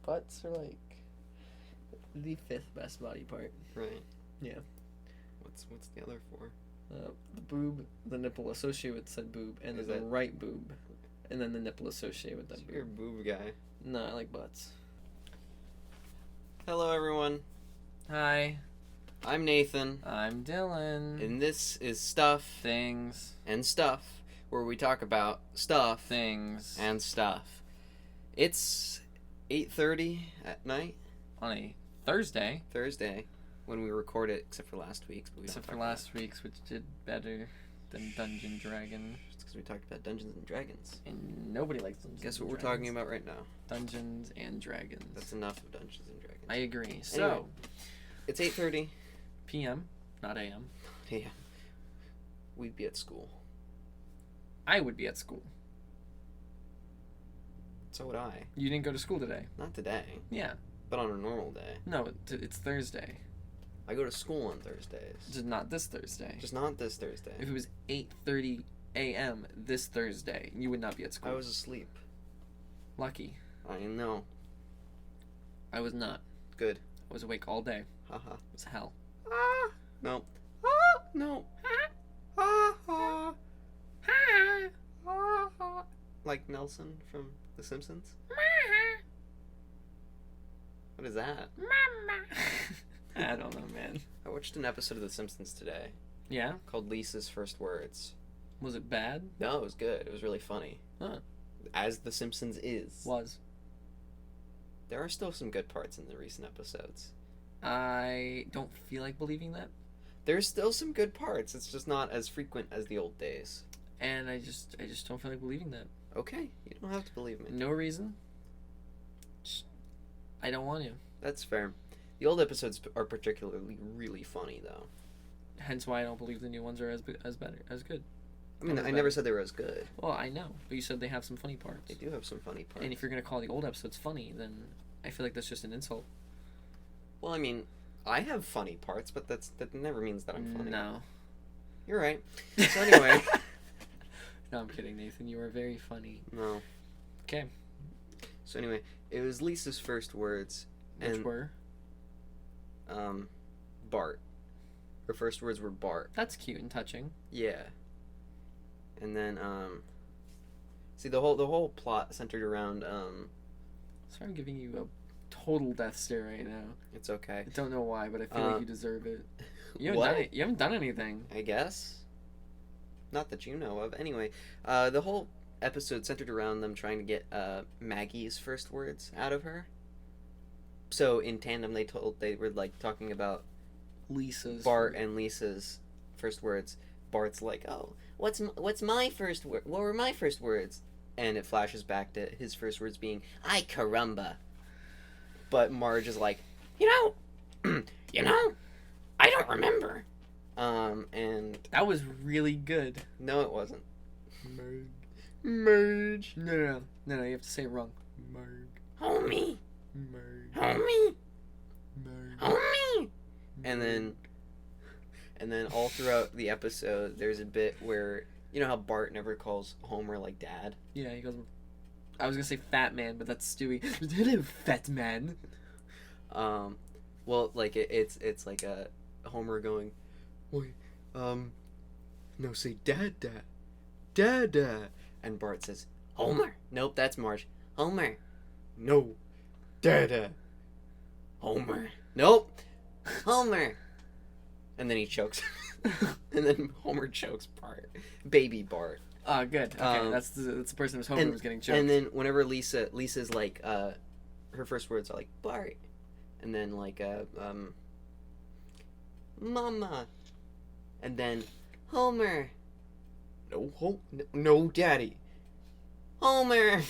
butts are like the fifth best body part. Right. Yeah. What's the other four? The boob, the nipple associated with said boob, and then the right boob, and then the nipple associated with that boob. You're a boob guy. No, I like butts. Hello, everyone. Hi. I'm Nathan. I'm Dylan. And this is Stuff Things and Stuff, where we talk about stuff Things and stuff. It's 8:30 at night. On a Thursday, when we record it, except for last week's. But except for last week's, which did better than Dungeon Dragon. It's because we talked about Dungeons and Dragons. And nobody likes Dungeons Guess what and we're Dragons. talking about right now? Dungeons and Dragons. That's enough of Dungeons and Dragons. I agree. So, anyway, it's 8:30 p.m., not a.m. Yeah. We'd be at school. I would be at school. So would I. You didn't go to school today. Not today, Yeah. but on a normal day. No, it's Thursday. I go to school on Thursdays. Just not this Thursday. Just not this Thursday. If it was 8:30 a.m. this Thursday, you would not be at school. I was asleep. Lucky. I know. I was not. Good. I was awake all day. Haha. It was hell. Ah. No. Ah. No. Ah. Ah. Ah. Like Nelson from The Simpsons? What is that? I don't know, man. I watched an episode of The Simpsons today Yeah? called Lisa's First Words. Was it bad? No, it was good. It was really funny. Huh. As The Simpsons is. Was. There are still some good parts in the recent episodes. I don't feel like believing that. There's still some good parts. It's just not as frequent as the old days. And I just don't feel like believing that. Okay, you don't have to believe me. No reason. Just, I don't want to. That's fair. The old episodes are particularly really funny, though. Hence why I don't believe the new ones are as good. I mean, I never said they were as good. Well, I know, but you said they have some funny parts. They do have some funny parts. And if you're gonna call the old episodes funny, then I feel like that's just an insult. Well, I mean, I have funny parts, but that never means that I'm funny. No. You're right. So anyway. No, I'm kidding, Nathan. You are very funny. No. Okay. So anyway, it was Lisa's first words. Which were? Bart. Her first words were Bart. That's cute and touching. Yeah. And then, see, the whole plot centered around, Sorry I'm giving you a total death stare right now. It's okay. I don't know why, but I feel like you deserve it. You haven't what? done it. You haven't done anything. I guess. Not that you know of. Anyway, the whole episode centered around them trying to get Maggie's first words out of her. So in tandem, they were like talking about Lisa's. Bart and Lisa's first words. Bart's like, "Oh, what's my first word? What were my first words?" And it flashes back to his first words being "Ay caramba." But Marge is like, you know, I don't remember. And that was really good. No, it wasn't. Merge. No. You have to say it wrong. Merg. Homie. Merg. Homie. Merg. Homie. And then all throughout the episode, there's a bit where, you know how Bart never calls Homer like dad? Yeah, he goes, I was gonna say fat man, but that's Stewie. Hello, fat man. Well, like, it's like a Homer going, wait, no, say dad. And Bart says, Homer. Nope, that's Marge. Homer. No, dada. Homer. Nope. Homer. And then he chokes. And then Homer chokes Bart. Baby Bart. Oh, good. Okay, that's the person whose Homer was getting choked. And then whenever Lisa's like, her first words are like, Bart. And then like, Mama. And then, Homer. No, Daddy. Homer.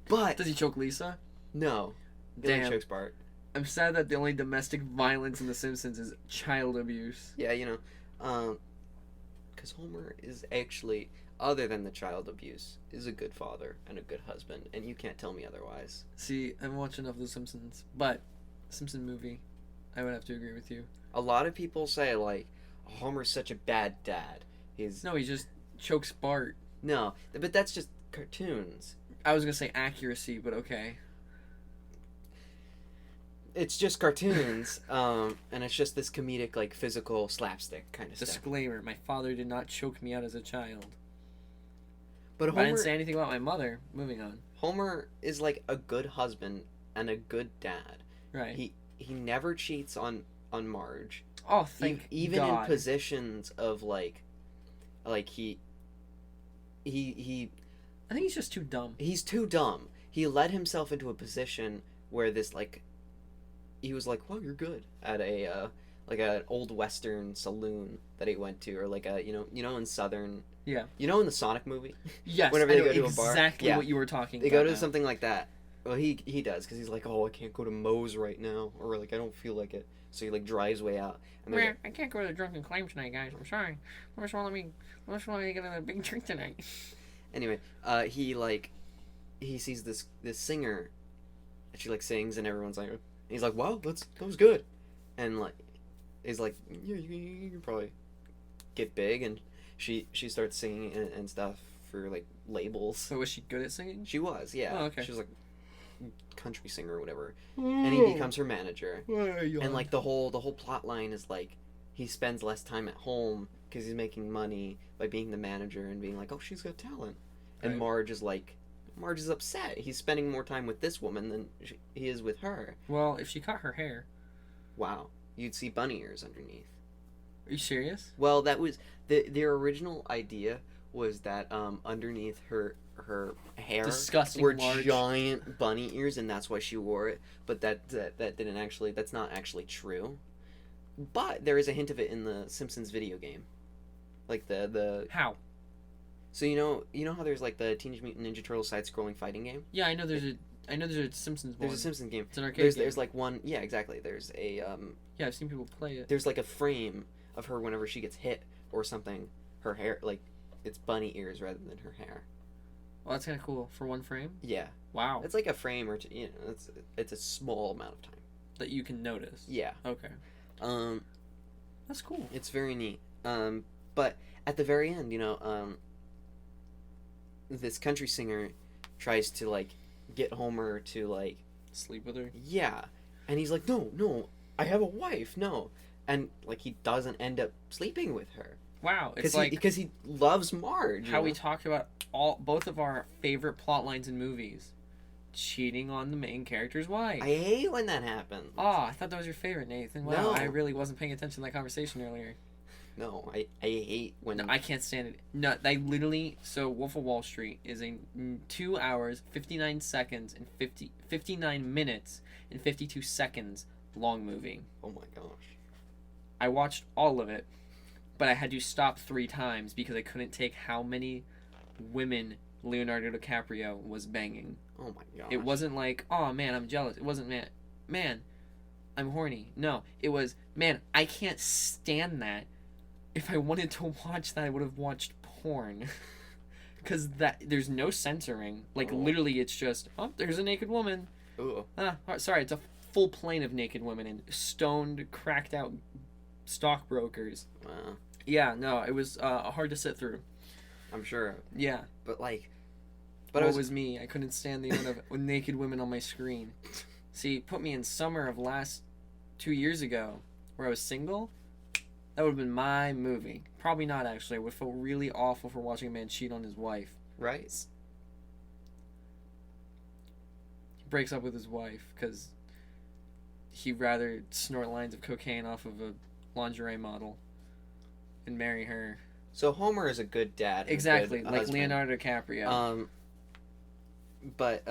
But does he choke Lisa? No. He only chokes Bart. I'm sad that the only domestic violence in The Simpsons is child abuse. Yeah, you know, because Homer is actually, other than the child abuse, is a good father and a good husband, and you can't tell me otherwise. See, I haven't watched enough of The Simpsons, but Simpson movie, I would have to agree with you. A lot of people say, like, Homer's such a bad dad. No, he just chokes Bart. No, but that's just cartoons. I was gonna say accuracy, but okay. It's just cartoons, and it's just this comedic, like, physical slapstick kind of stuff. Disclaimer: my father did not choke me out as a child. But I didn't say anything about my mother. Moving on. Homer is like a good husband and a good dad. Right. He never cheats on Marge. Oh, thank even God. in positions of like he. I think he's just too dumb. He's too dumb. He led himself into a position where this like. He was like, "Well, you're good," at a like an old Western saloon that he went to, or like a you know in Southern. Yeah. You know in the Sonic movie. Yes. Whenever I they know go to a bar. exactly Yeah. what you were talking They about. go to now. something like that. Well, he does because he's like, "Oh, I can't go to Moe's right now," or like, "I don't feel like it." So he like drives way out. And Well, I can't go to the drunken claim tonight, guys. I'm sorry. What's wrong with me? What's wrong with me getting a big drink tonight? Anyway, he sees this singer, and she like sings, and everyone's like, he's like, "Wow, that was good," and like, he's like, "Yeah, you can probably get big," and she starts singing and stuff for like labels. So was she good at singing? She was, yeah. Oh, okay. She was like country singer or whatever, and he becomes her manager. And like the whole plot line is like he spends less time at home because he's making money by being the manager and being like, "Oh, she's got talent," and Right. Marge is upset. He's spending more time with this woman than he is with her. Well, if she cut her hair. Wow, you'd see bunny ears underneath. Are you serious? Well, that was their original idea was that underneath her hair Disgusting were Marge. giant bunny ears, and that's why she wore it. But that didn't actually. That's not actually true. But there is a hint of it in the Simpsons video game, like the. How? So you know how there's like the Teenage Mutant Ninja Turtles side-scrolling fighting game. Yeah, I know there's a Simpsons one. There's a Simpsons game. It's an arcade game. There's like one. Yeah, exactly. There's a Yeah, I've seen people play it. There's like a frame of her whenever she gets hit or something. Her hair like it's bunny ears rather than her hair. Well, that's kind of cool for one frame. Yeah. Wow. It's like a frame or two, it's a small amount of time. That you can notice. Yeah. Okay. That's cool. It's very neat. But at the very end, this country singer tries to like get Homer to like Sleep with her. yeah, and he's like, no, I have a wife, no, and like he doesn't end up sleeping with her. Wow, it's like because he loves Marge. how we talked about both of our favorite plot lines in movies. Cheating on the main character's wife. I hate when that happens. Oh, I thought that was your favorite, Nathan. Wow, No. I really wasn't paying attention to that conversation earlier. No, I hate when No, I can't stand it. No, they literally. So, Wolf of Wall Street is a 2 hours, 59 seconds, and 59 minutes, and 52 seconds long movie. Oh my gosh. I watched all of it, but I had to stop 3 times because I couldn't take how many women Leonardo DiCaprio was banging. Oh my gosh. It wasn't like, oh man, I'm jealous. It wasn't, man, I'm horny. No, it was, man, I can't stand that. If I wanted to watch that, I would have watched porn. Because there's no censoring. Like, literally, it's just, oh, there's a naked woman. Ooh. Sorry, it's a full plane of naked women and stoned, cracked out stockbrokers. Wow. Yeah, no, it was hard to sit through. I'm sure. Yeah. But like. But it was me. I couldn't stand the amount of naked women on my screen. See, put me in summer of last 2 years ago, where I was single. That would have been my movie. Probably not, actually. I would feel really awful for watching a man cheat on his wife. Right. He breaks up with his wife because he'd rather snort lines of cocaine off of a lingerie model and marry her. So Homer is a good dad. And Exactly, a good like husband. Leonardo DiCaprio. But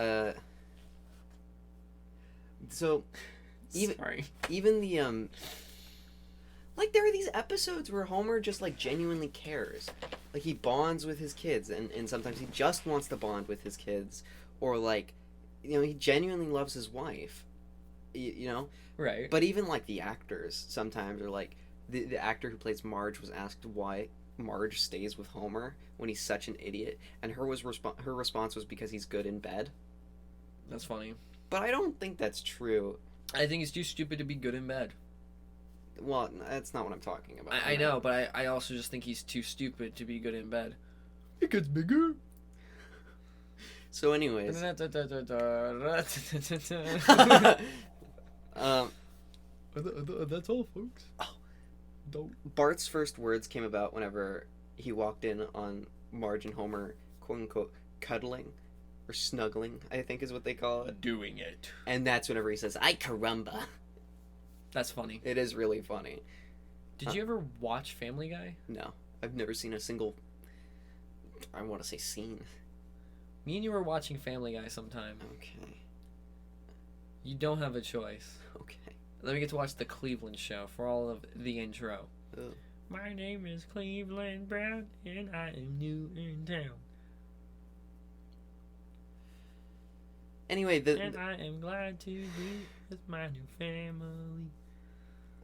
so Sorry. even the like there are these episodes where Homer just like genuinely cares. Like he bonds with his kids and sometimes he just wants to bond with his kids, or like he genuinely loves his wife. You know? Right. But even like the actors sometimes are like the actor who plays Marge was asked why Marge stays with Homer when he's such an idiot, and her response was because he's good in bed. That's funny. But I don't think that's true. I think he's too stupid to be good in bed. Well, that's not what I'm talking about. I know, but I also just think he's too stupid to be good in bed. It gets bigger. So, anyways, That's all, folks. Bart's first words came about whenever he walked in on Marge and Homer, quote unquote, cuddling or snuggling, I think is what they call it. Doing it. And that's whenever he says, "Ay caramba." That's funny. It is really funny. Did you ever watch Family Guy? No, I've never seen a single, I want to say scene. Me and you were watching Family Guy sometime. Okay. You don't have a choice. Okay. Then we get to watch the Cleveland show for all of the intro. Ugh. My name is Cleveland Brown, and I am new in town. Anyway, And I am glad to be with my new family.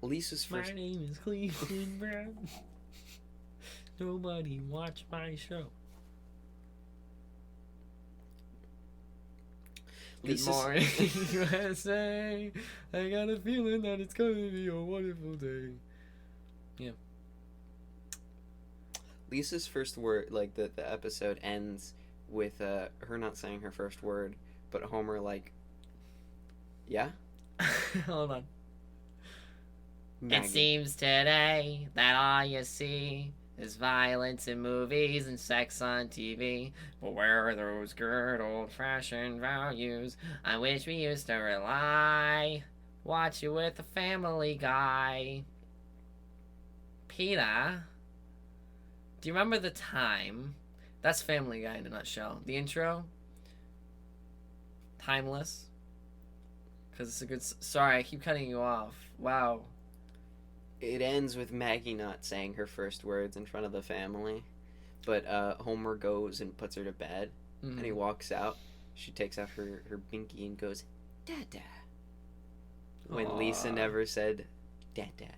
Lisa's first. My name is Cleveland Brown. Nobody watch my show. Good morning, USA. I got a feeling that it's going to be a wonderful day. Yeah. Lisa's first word, like the episode ends with her not saying her first word, but Homer like, yeah? Hold on. Maggie. It seems today that all you see is violence in movies and sex on TV. But where are those good old-fashioned values? I wish we used to rely. Watch it with a Family Guy. Peter, do you remember the time? That's Family Guy in a nutshell. The intro? Timeless. Because it's a good... Sorry, I keep cutting you off. Wow. It ends with Maggie not saying her first words in front of the family, but Homer goes and puts her to bed, and he walks out. She takes out her binky and goes, "Dada." When Aww. Lisa never said, "Dada,"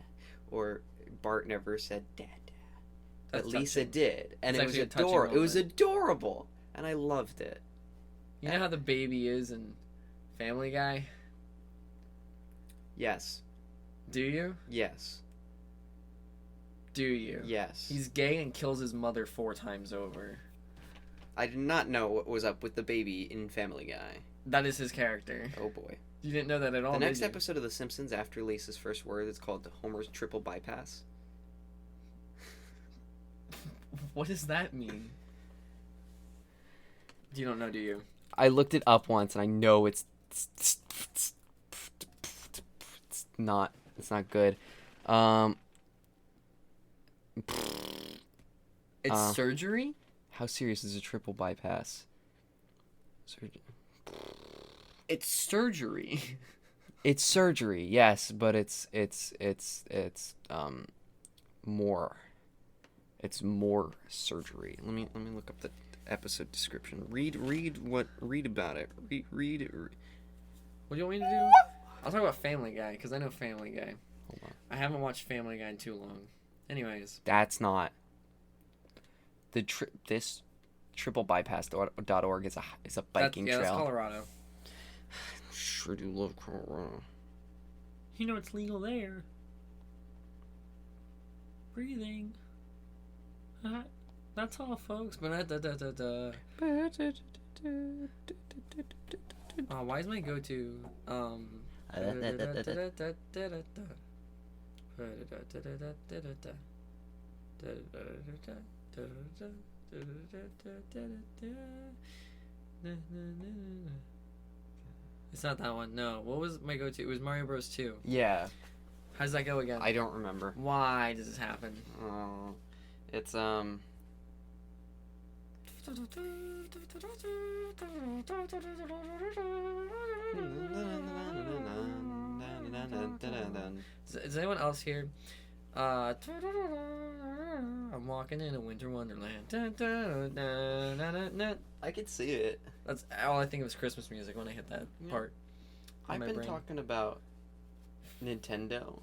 or Bart never said, "Dada," but That's Lisa touching. did, and It's it was actually a touching adorable. It was moment. adorable, and I loved it. You know how the baby is in Family Guy? Yes, Do you? yes, Do you? yes. He's gay and kills his mother 4 times over. I did not know what was up with the baby in Family Guy. That is his character. Oh boy. You didn't know that at all, The did next you? episode of The Simpsons after Lisa's first word is called Homer's Triple Bypass. What does that mean? You don't know, do you? I looked it up once and I know it's not good. It's surgery? How serious is a triple bypass? It's surgery. It's surgery, yes, but it's more. It's more surgery. Let me look up the episode description. Read about it. Read it. What do you want me to do? I'll talk about Family Guy, because I know Family Guy. Hold on. I haven't watched Family Guy in too long. Anyways. That's not this triplebypass.org is a biking trail. That's Colorado. Sure do love Colorado. You know it's legal there. Breathing. That's all, folks. Oh, why is my go-to It's not that one. No. What was my go-to? It was Mario Bros. 2. Yeah. How does that go again? I don't remember. Why does this happen? It's Is anyone else here? I'm walking in a winter wonderland. I could see it. That's all I think of is Christmas music when I hit that part. I've been talking about Nintendo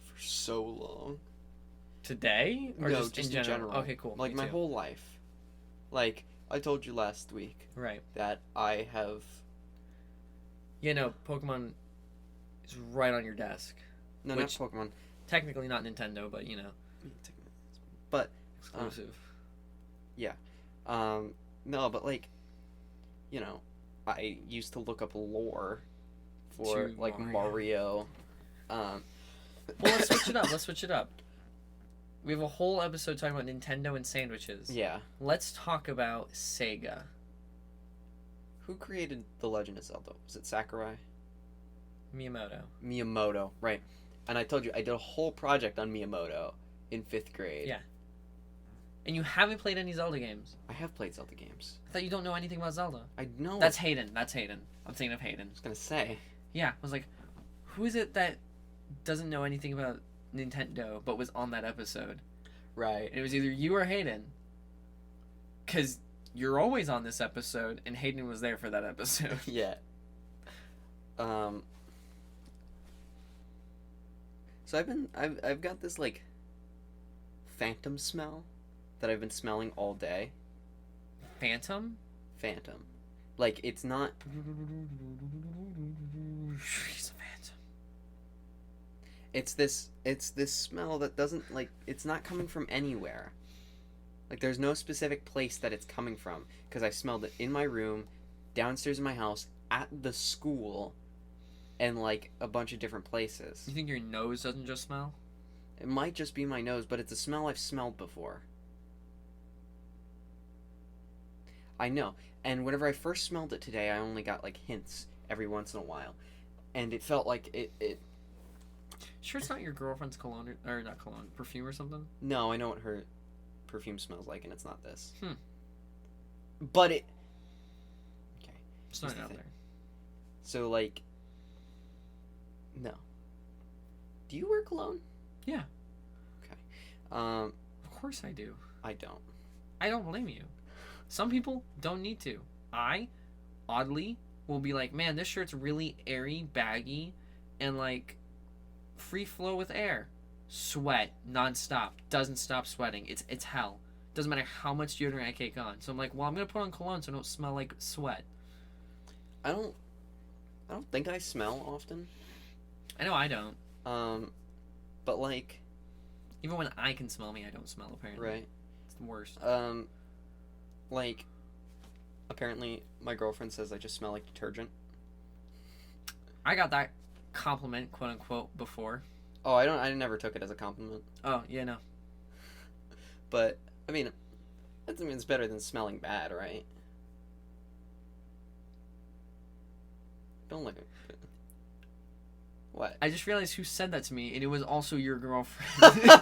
for so long. Today? Or No, just in general? Okay, cool. Like Me my too. whole life. Like I told you last week Right. that I have. Yeah, no, Pokemon is right on your desk. No, Which- not Pokemon. Technically not Nintendo, but you know, But exclusive. no, but like you know, I used to look up lore for To like Mario. Mario. Well, let's switch it up. Let's switch it up. We have a whole episode talking about Nintendo and sandwiches. Yeah. Let's talk about Sega. Who created The Legend of Zelda? Was it Sakurai? Miyamoto. Miyamoto, right. And I told you, I did a whole project on Miyamoto in 5th grade. Yeah. And you haven't played any Zelda games. I have played Zelda games. I thought you don't know anything about Zelda. I know. That's Hayden. That's Hayden. I'm thinking of Hayden. I was going to say. Yeah. I was like, who is it that doesn't know anything about Nintendo but was on that episode? Right. And it was either you or Hayden. Because you're always on this episode, and Hayden was there for that episode. Yeah. So I've got this like phantom smell that I've been smelling all day. Phantom? Phantom. Like it's not She's a phantom. it's this smell that doesn't like it's not coming from anywhere. Like there's no specific place that it's coming from because I smelled it in my room, downstairs in my house, at the school, and like a bunch of different places. You think your nose doesn't just smell? It might just be my nose, but it's a smell I've smelled before. I know. And whenever I first smelled it today, I only got like hints every once in a while. And it felt like it Sure it's not your girlfriend's cologne, or not cologne, perfume or something? No, I know what her perfume smells like, and it's not this. Hmm. But it... Okay. It's not Here's the out thing. there. So, like... No. Do you wear cologne? Yeah. Okay. Of course I do. I don't. I don't blame you. Some people don't need to. I, oddly, will be like, man, this shirt's really airy, baggy, and like free flow with air. Sweat nonstop. Doesn't stop sweating. It's hell. Doesn't matter how much deodorant I take on. So I'm like, well, I'm gonna put on cologne so I don't smell like sweat. I don't think I smell often. I know I don't. But like... Even when I can smell me, I don't smell, apparently. Right. It's the worst. Like, apparently my girlfriend says I just smell like detergent. I got that compliment, quote unquote, before. Oh, I never took it as a compliment. Oh, yeah, no. But, I mean, it's better than smelling bad, right? Don't look at it. What? I just realized who said that to me, and it was also your girlfriend.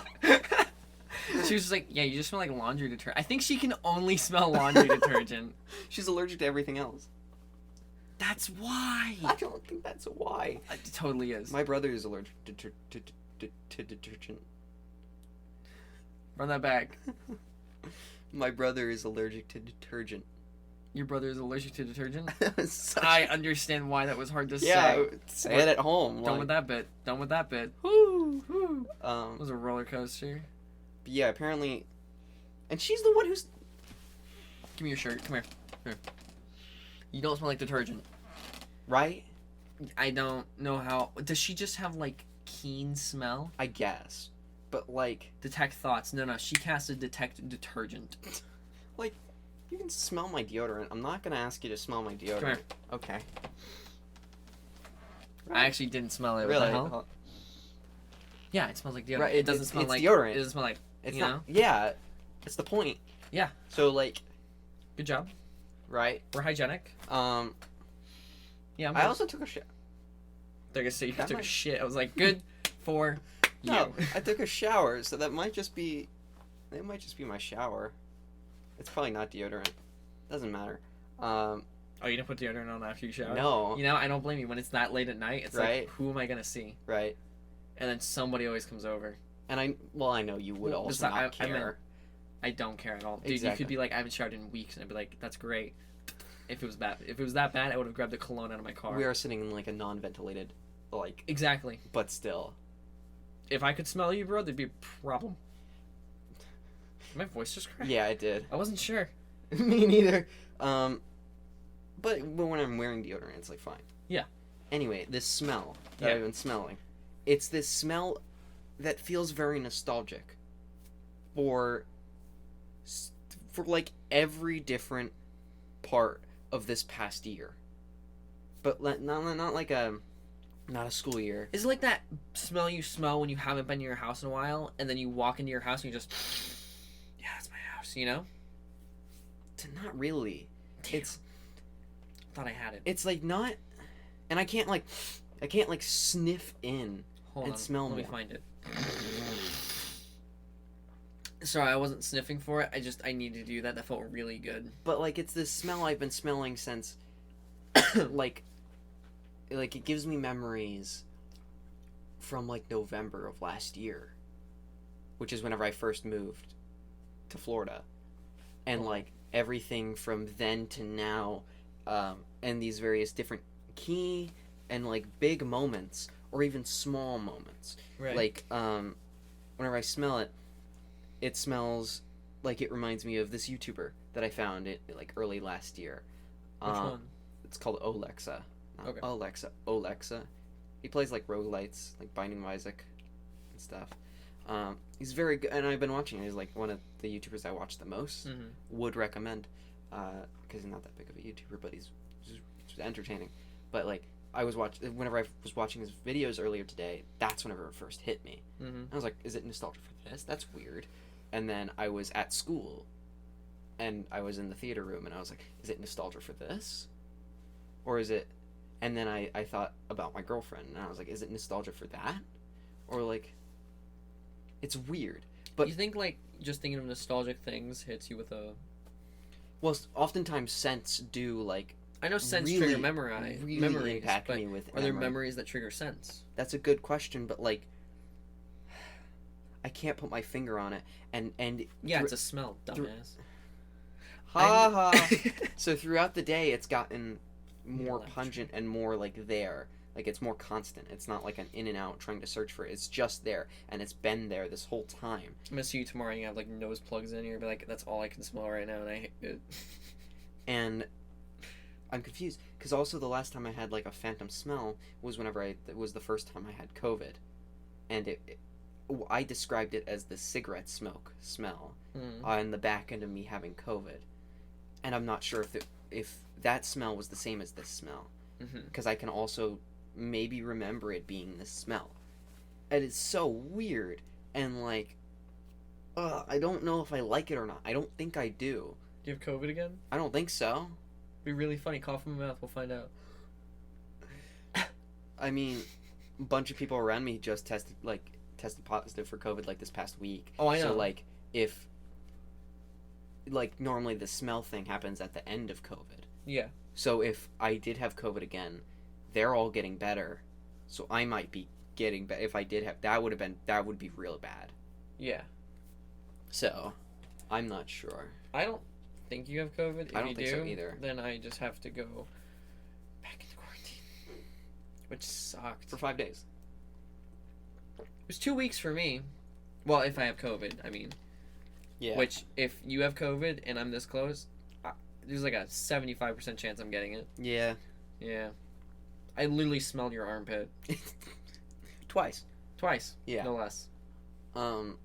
She was just like, yeah, you just smell like laundry detergent. I think she can only smell laundry detergent. She's allergic to everything else. That's why. I don't think that's why. It totally is. My brother is allergic to detergent. Run that back. My brother is allergic to detergent. Your brother is allergic to detergent? Such I understand why that was hard to yeah, say. say it at home. Done like, with that bit. Done with that bit. Woo, woo. It Um, was a roller coaster. but yeah, apparently, and she's the one who's Give me your shirt. Come here. Here. You don't smell like detergent. right. I don't know how. Does she just have like keen smell? I guess, but like, Detect thoughts. No. She casted detect detergent. you can smell my deodorant. I'm not gonna ask you to smell my deodorant. Come here. Okay. I actually didn't smell it. What Really? the hell? Yeah, it smells like deodorant. Right, It doesn't it's smell like deodorant. It doesn't smell like. It's You not. know? Yeah, that's the point. Yeah. So like, Good job. right? We're hygienic. Um, Yeah. I also took a shit. They're gonna say you That took a might- shit. I was like, good for you. No, I took a shower, so that might just be. It might just be my shower. It's probably not deodorant. Doesn't matter. Oh, you didn't put deodorant on after you shower? No. You know, I don't blame you. When it's that late at night, it's Right. like, who am I gonna see? Right. And then somebody always comes over. And I know you would Well, also besides- not I care. meant- I don't care at all. Dude, you Exactly. could be like, I haven't showered in weeks, and I'd be like, that's great. If it was that bad, I would have grabbed the cologne out of my car. We are sitting in like a non-ventilated, like, Exactly. but still. If I could smell you, bro, there'd be a problem. My voice just cracked. Yeah, I did. I wasn't sure. Me neither. But when I'm wearing deodorant, it's like fine. Yeah. Anyway, this smell that Yeah. I've been smelling, it's this smell that feels very nostalgic for like every different part of this past year, but not like not a school year. Is it like that smell you smell when you haven't been to your house in a while, and then you walk into your house and you just, yeah, that's my house, you know? Not really. Damn. It's Thought I had it. it's like not, and I can't like sniff in Hold and on, smell let me more. find it. Sorry, I wasn't sniffing for it. I needed to do that. That felt really good. But like it's this smell I've been smelling since like it gives me memories from like November of last year, which is whenever I first moved to Florida. And like everything from then to now, and these various different key and like big moments or even small moments. Right. Like whenever I smell it, it smells like it reminds me of this YouTuber that I found it like early last year. Which one? It's called Olexa. Not Okay. Olexa. He plays like roguelites, like Binding of Isaac and stuff. He's very good, and I've been watching him. He's like one of the YouTubers I watch the most. Mm-hmm. Would recommend, because he's not that big of a YouTuber, but he's just entertaining. But like whenever I was watching his videos earlier today, that's whenever it first hit me. Mm-hmm. I was like, is it nostalgia for this? That's weird. And then I was at school, and I was in the theater room, and I was like, is it nostalgia for this? Or is it... And then I thought about my girlfriend, and I was like, is it nostalgia for that? Or like... It's weird. But you think like just thinking of nostalgic things hits you with a... Well, oftentimes scents do like... I know scents really, trigger memories, impact but me with are there memory. memories that trigger scents? That's a good question, but like... I can't put my finger on it, and Yeah, it's a smell, dumbass. ha ha. So throughout the day, it's gotten more Electric. pungent and more like there. Like it's more constant. It's not like an in and out trying to search for it. It's just there, and it's been there this whole time. I'm gonna see you tomorrow and you have like nose plugs in, you're gonna be like, that's all I can smell right now, and I hate it. And I'm confused because also the last time I had like a phantom smell was whenever it was the first time I had COVID, and I described it as the cigarette smoke smell on the back end of me having COVID, and I'm not sure if that smell was the same as this smell, because I can also maybe remember it being this smell, and it's so weird, and like, I don't know if I like it or not. I don't think I do. Do you have COVID again? I don't think so. Be really funny. Cough in my mouth. We'll find out. I mean, a bunch of people around me just tested positive for COVID like this past week. Oh, I know. So like if like normally the smell thing happens at the end of COVID. Yeah. So if I did have COVID again, they're all getting better. So I might be getting better. If I did have that would be real bad. Yeah. So I'm not sure. I don't think you have COVID. If I don't you think do, so either. Then I just have to go back into quarantine, which sucked. For 5 days. It was 2 weeks for me. Well, if I have COVID, I mean. Yeah. Which, if you have COVID and I'm this close, there's like a 75% chance I'm getting it. Yeah. Yeah. I literally smelled your armpit. Twice. Yeah. No less. Um.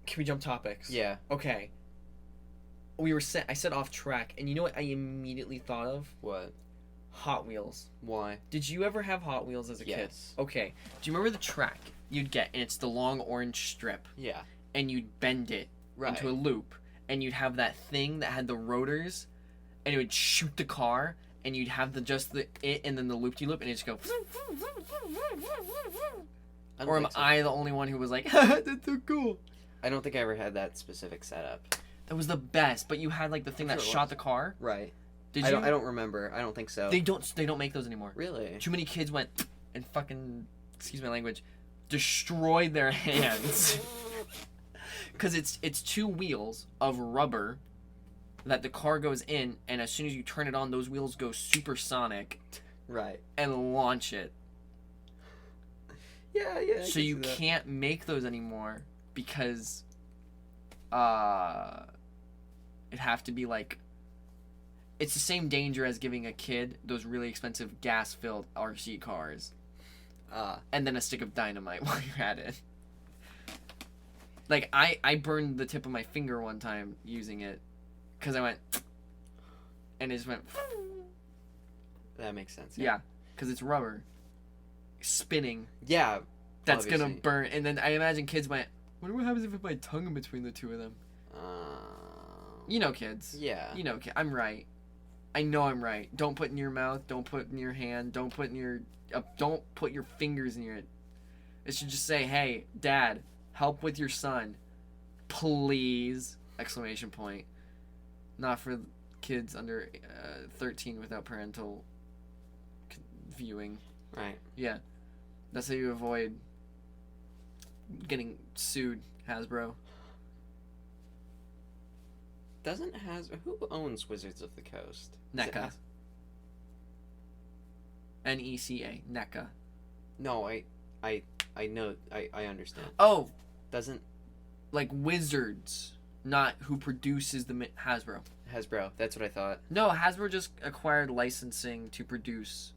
Can we jump topics? Yeah. Okay. I said off track, and you know what I immediately thought of? What? Hot Wheels. Why? Did you ever have Hot Wheels as a kid? Yes. Okay. Do you remember the track you'd get, and it's the long orange strip, Yeah. and you'd bend it Right. into a loop, and you'd have that thing that had the rotors, and it would shoot the car, and you'd have and then the loop-de-loop, and it just go. I don't Or am think so. I the only one who was like, that's so cool? I don't think I ever had that specific setup. That was the best, but you had like the thing I'm that sure it shot was. the car. Right. Did I you? don't remember. I don't think so. They don't make those anymore. Really? Too many kids went and fucking, excuse my language, destroyed their hands. Because it's two wheels of rubber that the car goes in, and as soon as you turn it on, those wheels go supersonic Right. and launch it. Yeah, yeah. So you can't make those anymore because it'd have to be like, it's the same danger as giving a kid those really expensive gas-filled RC cars. And then a stick of dynamite while you're at it. Like, I burned the tip of my finger one time using it because I went, and it just went. That makes sense. Yeah, because it's rubber spinning. Yeah. That's obviously. gonna burn. And then I imagine kids went, wonder what happens if I put my tongue in between the two of them. You know, kids. Yeah. You know, I'm right. I know I'm right. Don't put in your mouth. Don't put in your hand. Don't put in your. Don't put your fingers in your. It should just say, "Hey, Dad, help with your son, please!" Exclamation point. Not for kids under 13 without parental viewing. Right. Yeah, that's how you avoid getting sued, Hasbro. Doesn't who owns Wizards of the Coast? NECA. NECA. NECA. No, I know. I understand. Oh, Doesn't like Wizards, not who produces the Hasbro. Hasbro? That's what I thought. No, Hasbro just acquired licensing to produce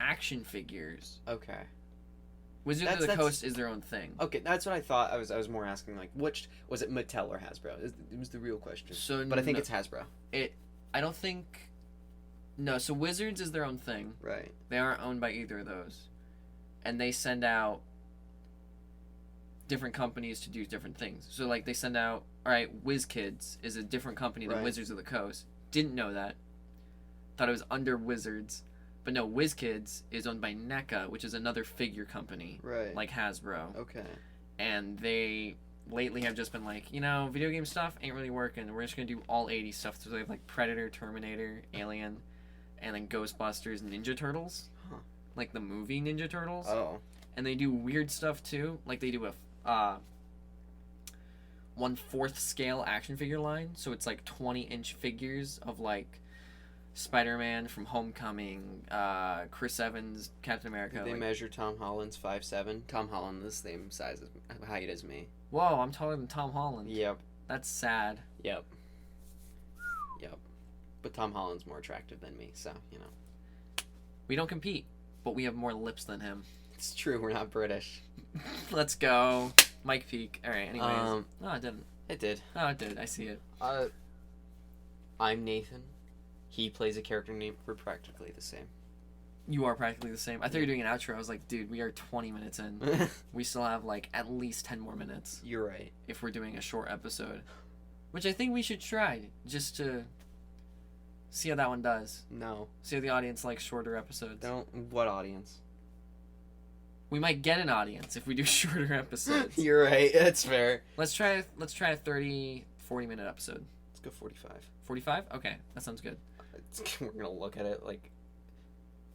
action figures. Okay. Wizards of the Coast is their own thing. Okay, that's what I thought. I was more asking like, which was it, Mattel or Hasbro? It was the real question. So, but I think it's Hasbro. I don't think. No, so Wizards is their own thing. Right. They aren't owned by either of those, and they send out different companies to do different things. So like they send out, all right, WizKids is a different company than Right. Wizards of the Coast. Didn't know that. Thought it was under Wizards. But no, WizKids is owned by NECA, which is another figure company, Right. like Hasbro. Okay. And they lately have just been like, video game stuff ain't really working. We're just going to do all 80s stuff. So they have like Predator, Terminator, Alien, and then Ghostbusters, Ninja Turtles. Huh. Like the movie Ninja Turtles. Oh. And they do weird stuff too. Like they do a 1/4 scale action figure line. So it's like 20-inch figures of like Spider-Man from Homecoming, Chris Evans, Captain America. They measure Tom Holland's 5'7". Tom Holland is the same height as me. Whoa, I'm taller than Tom Holland. Yep. That's sad. Yep. But Tom Holland's more attractive than me, so We don't compete, but we have more lips than him. It's true. We're not British. Let's go. Mike Peak. All right. Anyways. No, it didn't. It did. Oh, it did. I see it. I'm Nathan. He plays a character name. We're practically the same. You are practically the same. I thought you were doing an outro. I was like, dude, we are 20 minutes in. We still have like at least 10 more minutes You're right. if we're doing a short episode, which I think we should try just to see how that one does. No. See how the audience likes shorter episodes. Don't. What audience? We might get an audience if we do shorter episodes. You're right. That's fair. Let's try a 30, 40-minute episode. Let's go 45. 45? Okay, that sounds good. We're gonna look at it like.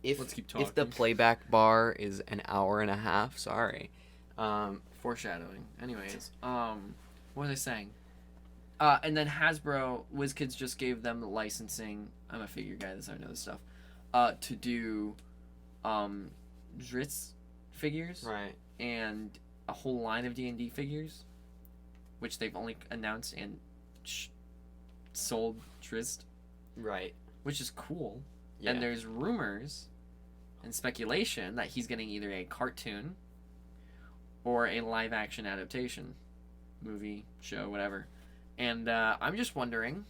Let's keep talking. If the playback bar is an hour and a half, sorry. Foreshadowing. Anyways, what was I saying? And then Hasbro, WizKids just gave them the licensing. I'm a figure guy, that's how I know this stuff. To do, Drizzt figures. Right. And a whole line of D&D figures, which they've only announced and sold Drizzt. Right. Which is cool. Yeah. And there's rumors and speculation that he's getting either a cartoon or a live action adaptation. Movie, show, whatever. And I'm just wondering,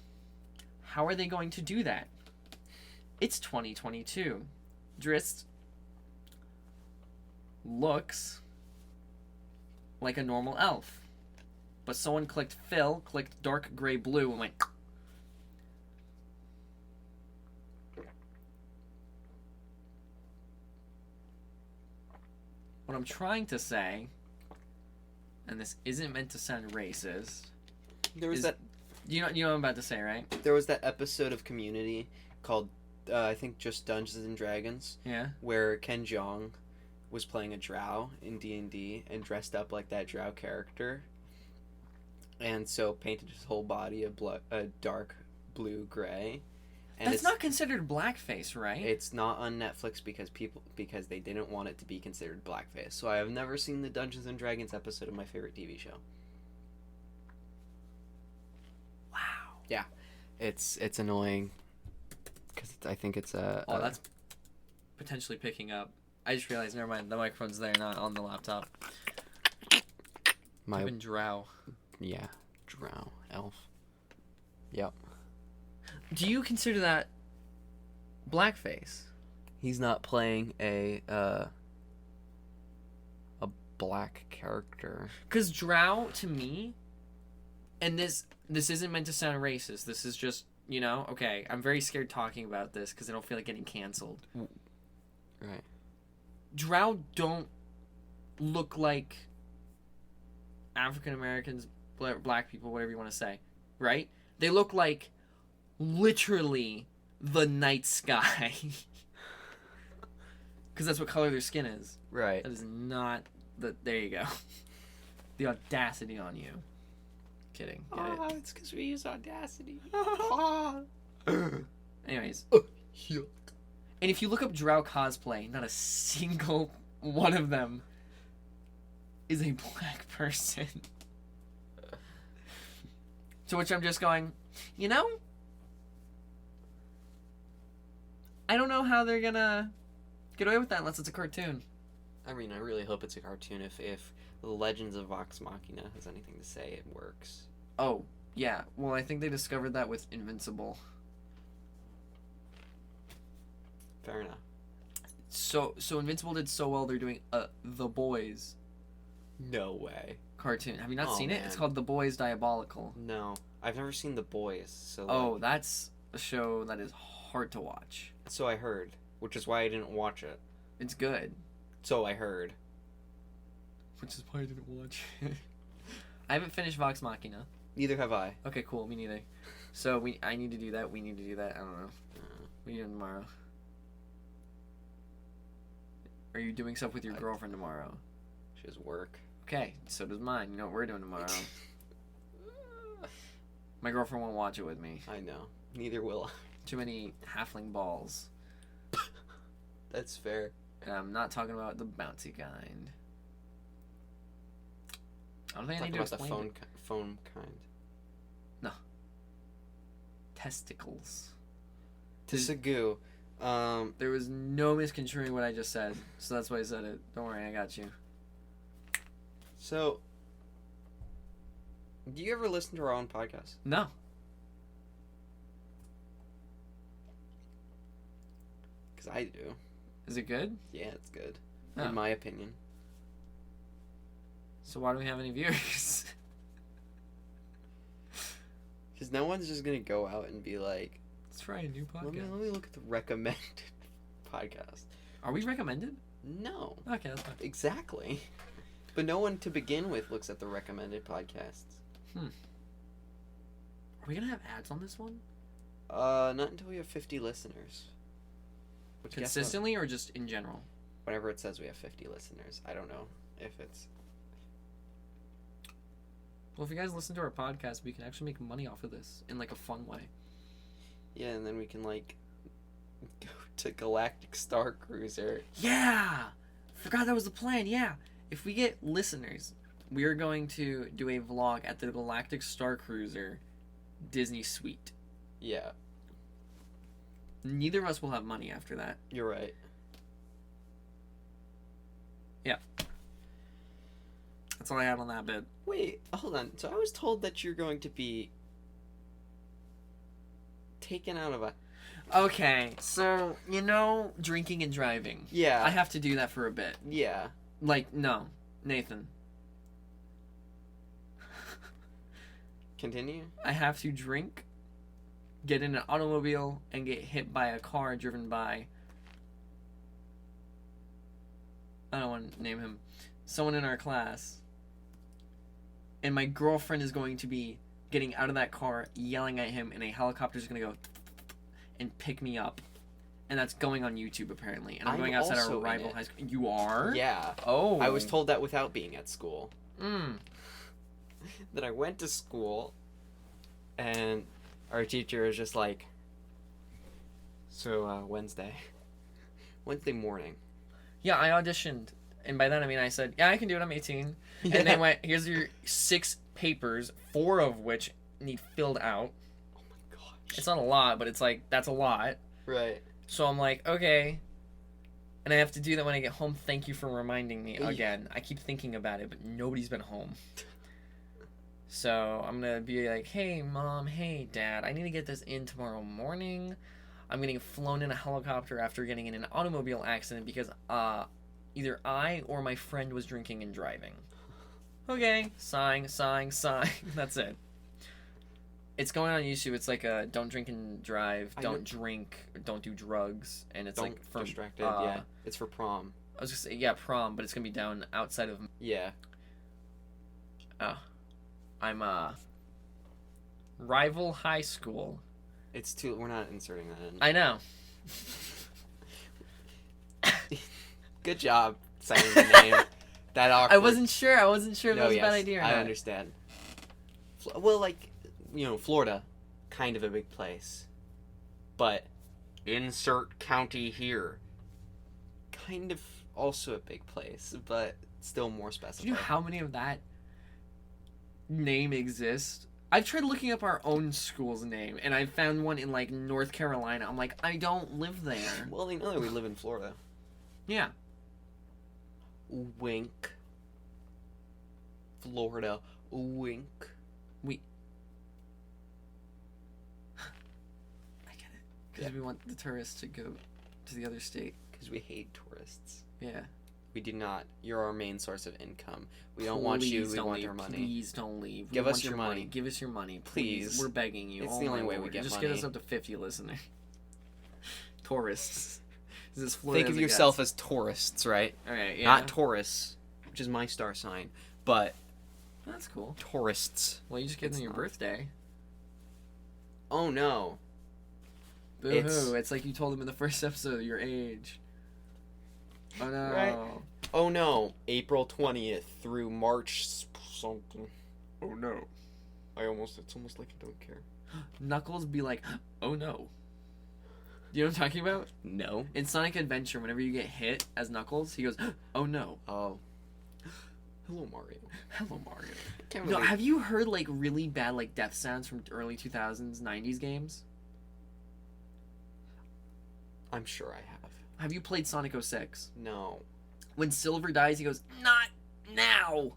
how are they going to do that? It's 2022. Drizzt looks like a normal elf. But someone clicked Phil, clicked dark gray blue, and went... What I'm trying to say, and this isn't meant to sound racist, There was you know what I'm about to say, right? There was that episode of Community called I think just Dungeons and Dragons. Yeah. Where Ken Jeong was playing a drow in D&D and dressed up like that drow character, and so painted his whole body a dark blue gray. And That's not considered blackface, right? It's not on Netflix because they didn't want it to be considered blackface. So I have never seen the Dungeons and Dragons episode of my favorite TV show. Wow. Yeah, it's annoying because I think it's a. Oh, that's potentially picking up. I just realized. Never mind. The microphone's there, not on the laptop. My Even drow. Yeah, drow elf. Yep. Do you consider that blackface. He's not playing a black character. Because Drow, to me, and this isn't meant to sound racist. This is just, you know, okay, I'm very scared talking about this because I don't feel like getting canceled. Right. Drow don't look like African Americans, black people, whatever you want to say, right? They look like literally the night sky. Because that's what color their skin is. Right. That is not the. There you go. The audacity on you. Kidding. Get it? It's because we use Audacity. Anyways. And if you look up Drow cosplay, not a single one of them is a black person. To which I'm just going, you know, I don't know how they're gonna get away with that unless it's a cartoon. I mean, I really hope it's a cartoon. If the Legends of Vox Machina has anything to say, it works. Oh, yeah. Well, I think they discovered that with Invincible. Fair enough. So Invincible did so well, they're doing The Boys No way. cartoon. Have you not seen it? Man. It's called The Boys Diabolical. No, I've never seen The Boys. So Oh, that's a show that is hard to watch. so I heard, which is why I didn't watch it. It's good. So I heard. Which is why I didn't watch it. I haven't finished Vox Machina. Neither have I. Okay, cool. Me neither. So I need to do that. We need to do that. I don't know. We do it tomorrow. Are you doing stuff with your girlfriend tomorrow? She has work. Okay, so does mine. You know what we're doing tomorrow. My girlfriend won't watch it with me. I know. Neither will I. Too many halfling balls. That's fair. And I'm not talking about the bouncy kind. I don't think I Talk need to about the explain foam kind. No. Testicles. Tisagoo. There was no misconstruing what I just said, so that's why I said it. Don't worry, I got you. So, do you ever listen to our own podcast? No. Because I do. Is it good? Yeah, it's good. Oh. In my opinion. So why don't we have any viewers? Because no one's just going to go out and be like, Let's try a new let podcast. me look at the recommended podcast. Are we recommended? No. Okay, that's fine. Exactly. But no one to begin with looks at the recommended podcasts. Are we gonna have ads on this one? Not until we have 50 listeners. Which guess what? Consistently or just in general? Whenever it says we have 50 listeners, I don't know if it's... Well, if you guys listen to our podcast, we can actually make money off of this in like a fun way. Yeah, and then we can like go to Galactic Star Cruiser. Yeah! Forgot that was the plan, yeah. If we get listeners, we are going to do a vlog at the Galactic Star Cruiser Disney Suite. Yeah, Neither of us will have money after that. you're right. Yeah. That's all I had on that bit. Wait, hold on. So I was told that you're going to be taken out of a... Okay, so, you know, drinking and driving. Yeah. I have to do that for a bit. Yeah. Like, no. Nathan. Continue? I have to drink, get in an automobile, and get hit by a car driven by... I don't want to name him. Someone in our class. And my girlfriend is going to be getting out of that car, yelling at him, and a helicopter is going to go and pick me up. And that's going on YouTube, apparently. And I'm going outside our also in rival it. high school. You are? Yeah. Oh. I was told that without being at school. Mm. Then I went to school, and our teacher was just like, so, Wednesday morning. Yeah, I auditioned. And by that I mean I said, yeah, I can do it, I'm 18. Yeah. And they went, here's your 6 papers, 4 of which need filled out. Oh my gosh. It's not a lot, but it's like, that's a lot. Right. So I'm like, okay. And I have to do that when I get home. Thank you for reminding me again. I keep thinking about it, but nobody's been home. So I'm going to be like, hey, Mom, hey, Dad, I need to get this in tomorrow morning. I'm getting flown in a helicopter after getting in an automobile accident because either I or my friend was drinking and driving. Okay, sighing. That's it. It's going on YouTube. It's like a don't drink and drive, don't drink, don't do drugs, and it's Don't like for distracted. Yeah, it's for prom. I was gonna say yeah, prom, but it's gonna be down outside of. Yeah. I'm rival high school. It's too. We're not inserting that in. I know. Good job saying the name. That awkward. I wasn't sure if that was a bad idea or not. I understand. Well, like, Florida, kind of a big place. But insert county here. Kind of also a big place, but still more specified. Do you know how many of that name exist? I've tried looking up our own school's name, and I found one in, like, North Carolina. I'm like, I don't live there. Well, they know that we live in Florida. Yeah. Wink. Florida. Wink. I get it. Because we want the tourists to go to the other state. Because we hate tourists. Yeah. We do not. You're our main source of income. We don't want you. We want our money. Please don't leave. Give us your money. Give us your money, please. We're begging you. It's the only way we get Just money. get us up to 50 listeners. Tourists. This Florida Think of yourself as tourists, right? All right, yeah. Not Taurus, which is my star sign, but That's cool. tourists. Well, you just gave them your birthday. Oh no. Boo-hoo. It's like you told them in the first episode your age. Oh no. Right. Oh no. April 20th through March something. Oh no. It's almost like I don't care. Knuckles be like, oh no. You know what I'm talking about? No. In Sonic Adventure, whenever you get hit as Knuckles, he goes, oh no. Oh. Hello, Mario. Hello, Mario. Can't No, really... have you heard, like, really bad, like, death sounds from early 2000s, 90s games? I'm sure I have. Have you played Sonic 06? No. When Silver dies, he goes, not now!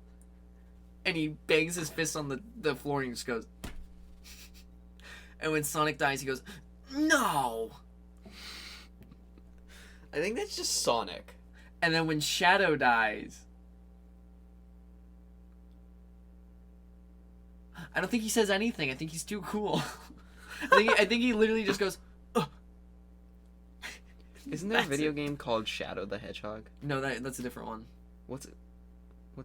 And he bangs his fist on the floor and he just goes... And when Sonic dies, he goes, no! I think that's just Sonic. And then when Shadow dies... I don't think he says anything. I think he's too cool. I think he literally just goes, ugh. Isn't there a video game called Shadow the Hedgehog? No, that's a different one. What's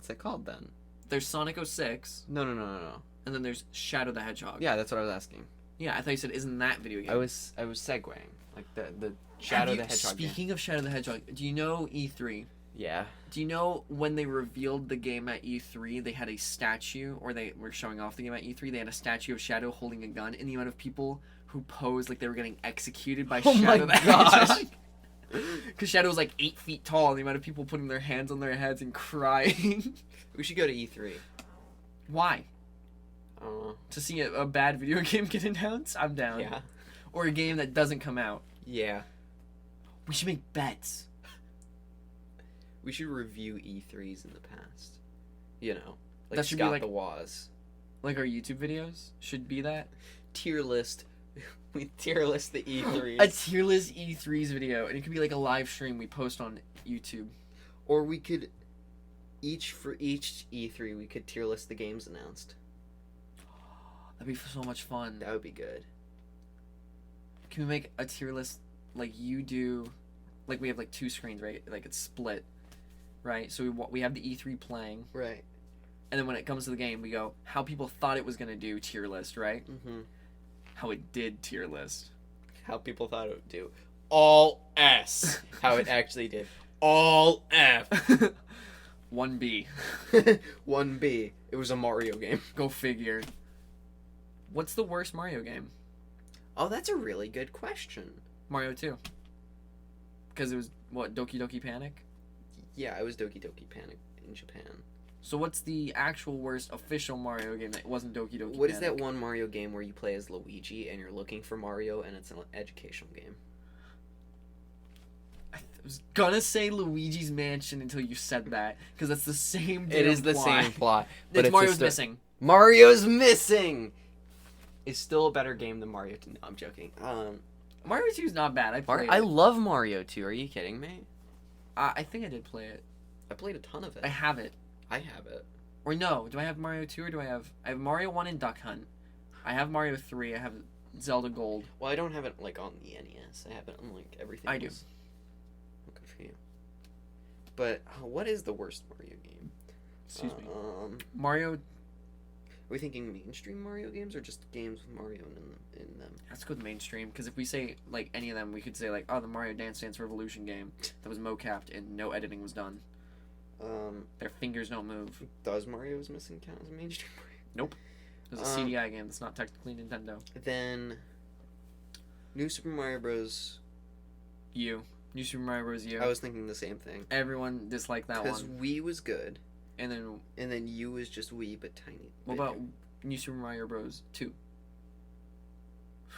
that called then? There's Sonic 06. No. And then there's Shadow the Hedgehog. Yeah, that's what I was asking. Yeah, I thought you said, isn't that video game? I was segueing. Like the Shadow the Hedgehog Speaking game. of Shadow the Hedgehog, do you know E3? Yeah. Do you know when they revealed the game at E3, they had a statue, or they were showing off the game at E3, they had a statue of Shadow holding a gun, and the amount of people who posed like they were getting executed by Shadow the Hedgehog. Because Shadow was like 8 feet tall, and the amount of people putting their hands on their heads and crying. We should go to E3. Why? To see a bad video game get announced? I'm down. Yeah. Or a game that doesn't come out. Yeah. We should make bets. We should review E3s in the past. You know, like That should be Scott like- the Woz. Like our YouTube videos should be that. Tier list. We tier list the E3s. A tier list E3s video, and it could be like a live stream we post on YouTube. Or we could for each E3 we could tier list the games announced. That'd be so much fun. That would be good. Can we make a tier list like you do? Like we have like 2 screens, right? Like it's split, right? So we have the E3 playing, Right. and then when it comes to the game, we go how people thought it was gonna do tier list, right? Mm-hmm. How it did tier list. How people thought it would do. All S. How it actually did. All F. 1B. 1B. It was a Mario game. Go figure. What's the worst Mario game? Oh, that's a really good question. Mario 2. Because it was, what, Doki Doki Panic? Yeah, it was Doki Doki Panic in Japan. So what's the actual worst official Mario game that wasn't Doki Doki What Panic? is that one Mario game where you play as Luigi and you're looking for Mario and it's an educational game? I was gonna say Luigi's Mansion until you said that, because that's the same damn It is the plot. same plot. But It's Mario's Missing. Mario's Missing is still a better game than Mario 2. No, I'm joking. Mario 2 is not bad. I played I it. love Mario 2. Are you kidding me? I think I did play it. I played a ton of it. I have it. I have it. Or no, do I have Mario 2 or do I have Mario 1 and Duck Hunt. I have Mario 3. I have Zelda Gold. Well, I don't have it like on the NES. I have it on like everything. I do. Else. Good for you. But what is the worst Mario game? Excuse me. Are Mario. we thinking mainstream Mario games or just games with Mario in them? Let's go with mainstream, because if we say like any of them, we could say like, oh, the Mario Dance Dance Revolution game that was mocapped and no editing was done. Their fingers don't move. Does Mario's Missing count as a mainstream Mario? Nope. It was a CDI game that's not technically Nintendo. Then, New Super Mario Bros. New Super Mario Bros. U. I was thinking the same thing. Everyone disliked that one. Because Wii was good, And then U was just Wii but tiny. what about New Super Mario Bros. 2?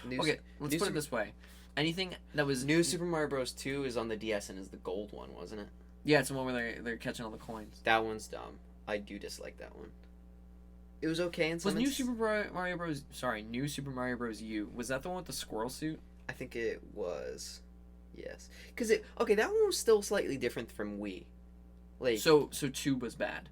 New Okay, let's put it this way. Anything that was New Super Mario Bros. 2 is on the DS and is the gold one, wasn't it? Yeah, it's the one where they're catching all the coins. That one's dumb. I do dislike that one. It was okay in some. Was New Super Mario Bros. New Super Mario Bros. U. Was that the one with the squirrel suit? I think it was. Yes, because that one was still slightly different from Wii. Like So 2 was bad.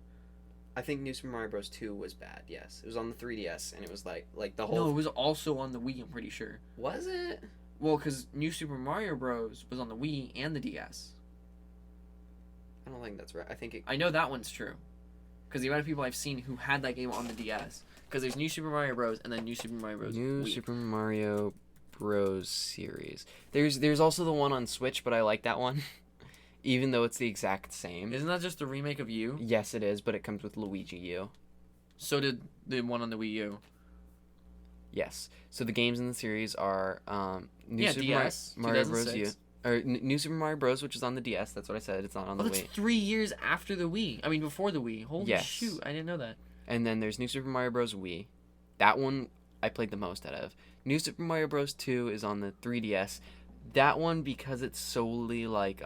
I think New Super Mario Bros. 2 was bad. Yes, it was on the 3DS and it was like the whole. No, it was also on the Wii. I'm pretty sure. Was it? Well, because New Super Mario Bros. Was on the Wii and the DS. I don't think that's right. I think it. I know that one's true. Because the amount of people I've seen who had that game on the DS. Because there's New Super Mario Bros. And then New Super Mario Bros. New Wii. Super Mario Bros. Series. There's also the one on Switch, but I like that one, even though it's the exact same. Isn't that just a remake of U? Yes, it is, but it comes with Luigi U. So did the one on the Wii U. Yes. So the games in the series are New Super DS, Mario Bros. 2006. U. Or New Super Mario Bros., which is on the DS. That's what I said. It's not on the That's Wii. 3 years after the Wii. I mean, before the Wii. Holy Yes. shoot, I didn't know that. And then there's New Super Mario Bros. Wii. That one I played the most out of. New Super Mario Bros. 2 is on the 3DS. That one, because it's solely like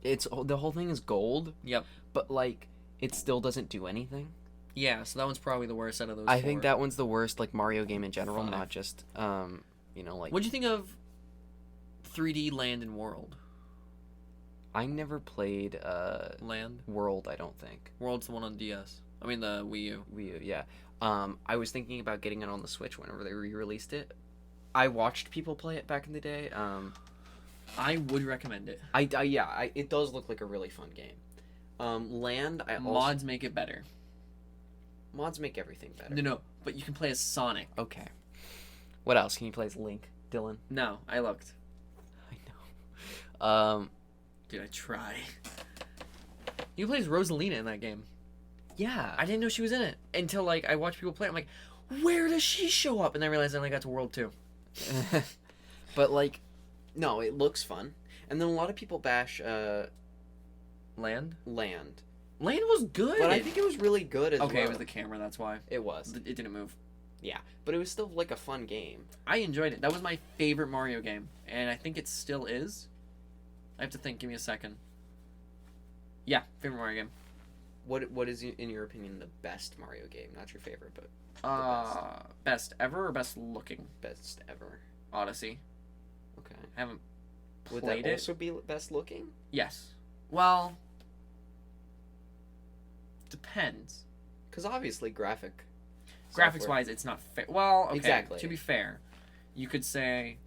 it's the whole thing is gold. Yep. But like it still doesn't do anything. Yeah, so that one's probably the worst out of those I four. think that one's the worst like Mario game in general, 5. not just like. What'd you think of 3D Land and World? I never played Land? World, I don't think. World's the one on DS. I mean the Wii U. Wii U, yeah. I was thinking about getting it on the Switch whenever they re-released it. I watched people play it back in the day. I would recommend it. It does look like a really fun game. Land, Mods make it better. Mods make everything better. No, but you can play as Sonic. Okay. What else? Can you play as Link, Dylan? No, I looked. I know. Dude, I try. You play as Rosalina in that game. Yeah. I didn't know she was in it until like I watched people play. I'm like, where does she show up? And I realized I only got to World 2. But like, no, it looks fun. And then a lot of people bash Land Land. Land was good. But I think it was really good as well. Okay, it was the camera. That's why It was. it didn't move. Yeah, but it was still like a fun game. I enjoyed it. That was my favorite Mario game, and I think it still is. I have to think. Give me a second. Yeah, favorite Mario game. What is in your opinion the best Mario game? Not your favorite, but best ever or best looking? best ever. Odyssey. Okay. I haven't Would played that it. also be best looking? Yes. Well, depends. Because obviously Graphics wise, it's not fair. Well, okay. Exactly. To be fair, you could say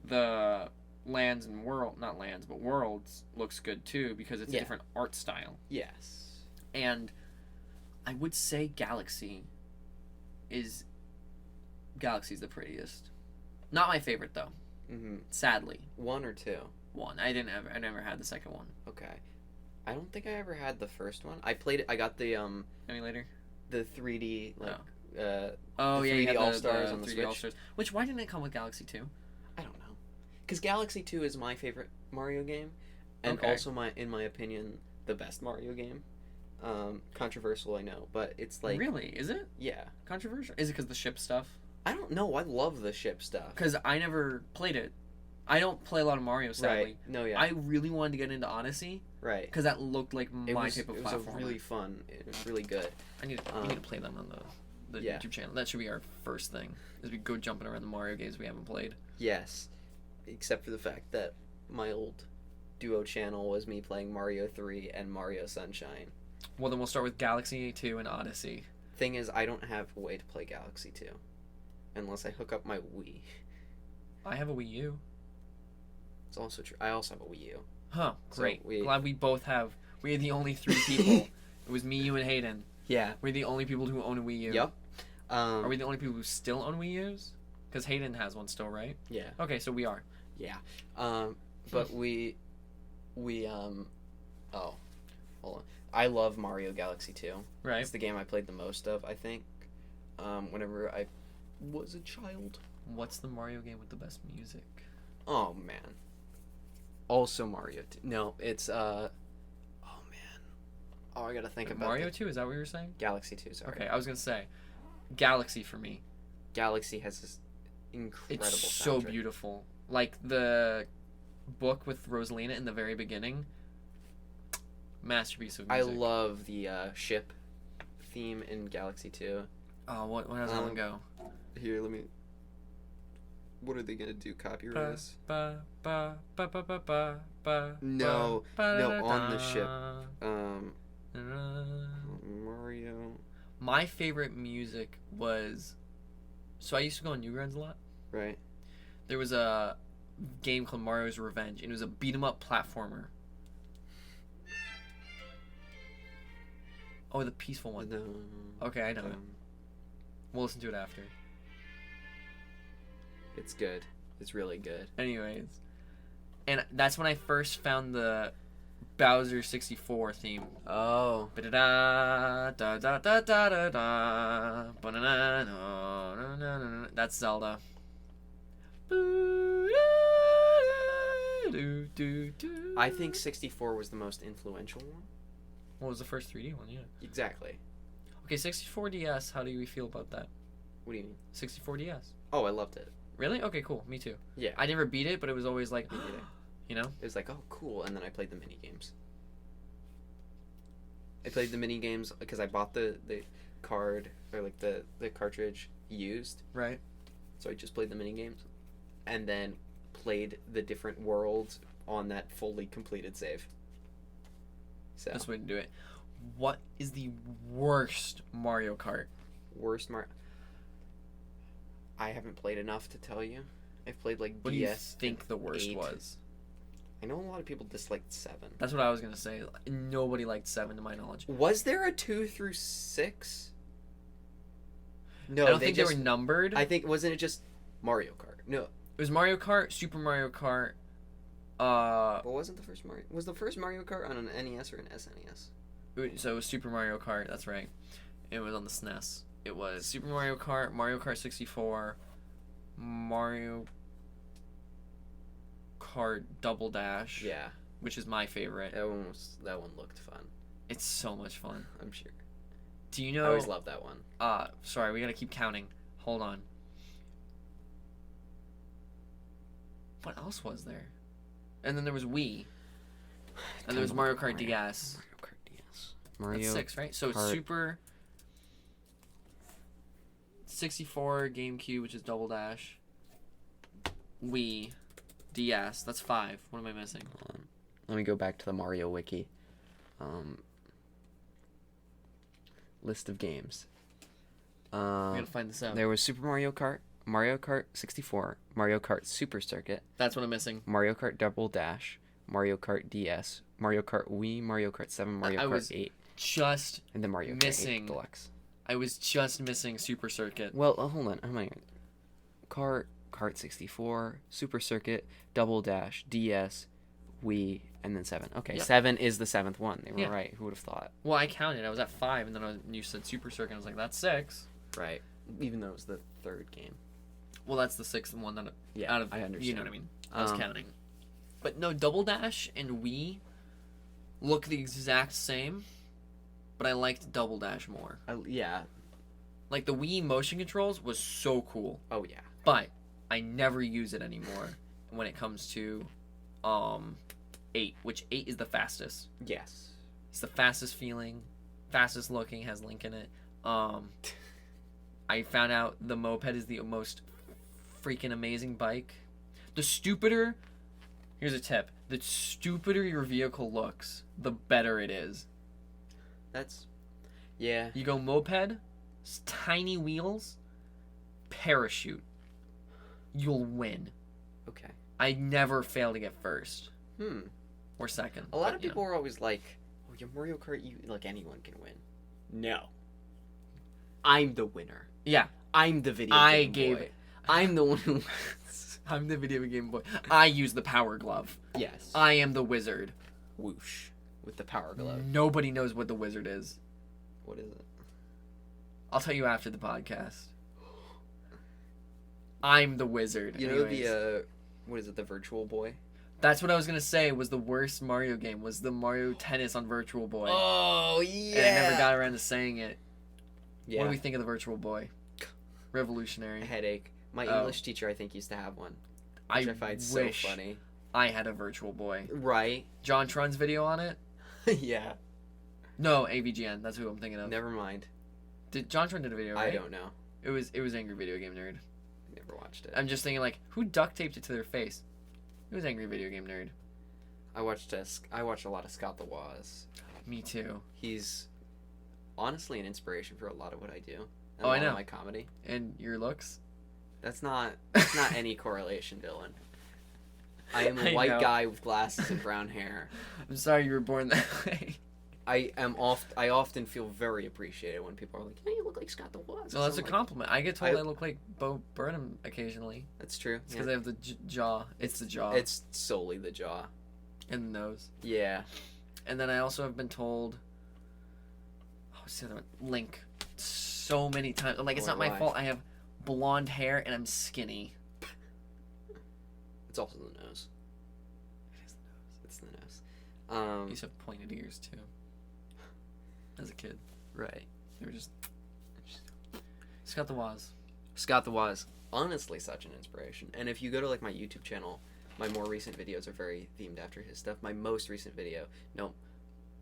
the Lands and World, not Lands, but Worlds looks good too because it's a different art style. Yes. And I would say Galaxy's the prettiest. Not my favorite though. Mm-hmm. Sadly. 1 or 2? 1. I never had the second one. Okay. I don't think I ever had the first one. I played it. I got the Emulator? the 3D like Oh the yeah, 3D you had All-Stars on the 3D Switch. All-Stars. Which why didn't it come with Galaxy 2? I don't know. Because Galaxy 2 is my favorite Mario game, and Okay. also in my opinion, the best Mario game. Controversial, I know, but it's like Really? Is it yeah. controversial? Is it because the ship stuff? I don't know. I love the ship stuff. Because I never played it. I don't play a lot of Mario, sadly. Right. No, yeah. I really wanted to get into Odyssey right. because that looked like my type of It was platform. really fun. It was really good. We need to play them on the Yeah. YouTube channel. That should be our first thing. Is we go jumping around the Mario games we haven't played. Yes. except for the fact that my old duo channel was me playing Mario 3 and Mario Sunshine. Well, then we'll start with Galaxy 2 and Odyssey. Thing is, I don't have a way to play Galaxy 2 unless I hook up my Wii. I have a Wii U. It's also true. I also have a Wii U. Huh, So great. we- Glad we both have. We're the only 3 people. It was me, you, and Hayden. Yeah. We're the only people who own a Wii U. Yep. Are we the only people who still own Wii U's? Because Hayden has one still, right? Yeah. Okay, so we are. Yeah. But oh, hold on. I love Mario Galaxy 2. Right. It's the game I played the most of, I think. Whenever I was a child. What's the Mario game with the best music? Oh man. Also Mario 2. No, it's oh man. Oh, I gotta think about Mario it. 2? Is that what you were saying? Galaxy 2, sorry. Okay, I was gonna say Galaxy for me. Galaxy has this incredible It's so soundtrack. beautiful. Like the book with Rosalina in the very beginning. Masterpiece of I music. love the ship theme in Galaxy 2. Oh, what does that one go? Here, let me. What are they gonna do? Copyright us? Ba, ba, ba, ba, ba, ba, ba, No, ba, no, da, da, on the ship. da. Mario. My favorite music was. So I used to go on Newgrounds a lot. Right. There was a game called Mario's Revenge, and it was a beat 'em up platformer. Oh, the peaceful one. No. Okay, I know it. We'll listen to it after. It's good. It's really good. Anyways, and that's when I first found the Bowser 64 theme. Oh. Ba-da-da, da-da-da-da-da-da, ba-na-na-na-na-na-na-na. That's Zelda. I think 64 was the most influential one. What was the first 3D one? Yeah. Exactly. Okay, 64 DS. How do you feel about that? What do you mean? 64 DS. Oh, I loved it. Really? Okay, cool. Me too. Yeah. I never beat it, but it was always like, Me neither. you know. It was like, oh, cool. And then I played the mini games. I played the mini games because I bought the card or like the cartridge used. Right. So I just played the mini games, and then played the different worlds on that fully completed save. So That's the way to do it. What is the worst Mario Kart? worst Mario. I haven't played enough to tell you. I've played like What do you DS. think the worst 8. was? I know a lot of people disliked 7. That's what I was gonna say. Nobody liked 7, to my knowledge. Was there a 2 through 6? No, I don't think they were numbered. I think wasn't it just Mario Kart? No, It was Mario Kart, Super Mario Kart. but wasn't the first Mario? Was the first Mario Kart on an NES or an SNES? So it was Super Mario Kart. That's right. It was on the SNES. It was Super Mario Kart, Mario Kart 64, Mario Kart Double Dash. Yeah, Which is my favorite. that one looked fun. It's so much fun. I'm sure. Do you I know? always loved that one. Sorry, we gotta keep counting. Hold on. What else was there? And then there was Wii. And there was Mario Kart DS. Mario Kart DS. That's 6, right? So Kart. Super 64, GameCube, which is Double Dash, Wii, DS. That's 5. What am I missing? Let me go back to the Mario Wiki. List of games. We gotta find this out. There was Super Mario Kart, Mario Kart 64, Mario Kart Super Circuit, That's what I'm missing. Mario Kart Double Dash, Mario Kart DS, Mario Kart Wii, Mario Kart 7, Mario I Kart was 8, Just and then Mario Kart missing- 8 Deluxe. I was just missing Super Circuit. Well, hold on. Kart 64, Super Circuit, Double Dash, DS, Wii, and then 7. Okay, Yep. 7 is the 7th one. They were Yeah. right. Who would have thought? Well, I counted. I was at 5, and then you said Super Circuit. I was like, that's 6. Right. Even though it was the 3rd game. Well, that's the 6th one that Yeah, out of I understand. you know what I mean. I was Um, counting. But no, Double Dash and Wii look the exact same, but I liked Double Dash more. Yeah. Like the Wii motion controls was so cool, Oh, yeah. but I never use it anymore when it comes to 8, which 8 is the fastest. Yes. It's the fastest feeling, fastest looking, has Link in it. I found out the moped is the most freaking amazing bike. The stupider. Here's a tip: the stupider your vehicle looks, the better it is. That's, yeah. You go moped, tiny wheels, parachute. You'll win. Okay. I never fail to get first or second. A lot of people are always like, "Oh, your Mario Kart, like anyone can win." No. I'm the winner. Yeah. I'm the video game boy. I'm the one who wins. I'm the video game boy. I use the power glove. Yes. I am the wizard. Whoosh. With the power glove. Nobody knows what the wizard is. What is it? I'll tell you after the podcast. I'm the wizard. You know the, what is it, the Virtual Boy? That's what I was going to say was the worst Mario game, was the Mario Tennis on Virtual Boy. Oh, yeah. And I never got around to saying it. Yeah. What do we think of the Virtual Boy? Revolutionary. A headache. My English teacher, I think, used to have one. Which I find so funny. I had a Virtual Boy. Right. John Tron's video on it? Yeah. No, AVGN. That's who I'm thinking of. Never mind. John Tron did a video, right? I don't know. It was Angry Video Game Nerd. Never watched it. I'm just thinking, like, who duct taped it to their face? It was Angry Video Game Nerd. I watched a lot of Scott the Woz. Me too. He's honestly an inspiration for a lot of what I do. Oh, I know. My comedy. And your looks? That's not any correlation, Dylan. I am a white guy with glasses and brown hair. I'm sorry you were born that way. I often feel very appreciated when people are like, "Hey, you look like Scott the Woz." Well, that's a compliment. I get told I look like Bo Burnham occasionally. That's true. It's because I have the jaw. It's the jaw. It's solely the jaw. And the nose. Yeah. And then I also have been told, what's the other one? Link. So many times. Like, it's not my fault. I have blonde hair and I'm skinny. It's also the nose. It is the nose. It's the nose. You used to have pointed ears too. As a kid. Right. They were just Scott the Woz. Scott the Woz. Honestly, such an inspiration. And if you go to like my YouTube channel, my more recent videos are very themed after his stuff. My most recent video,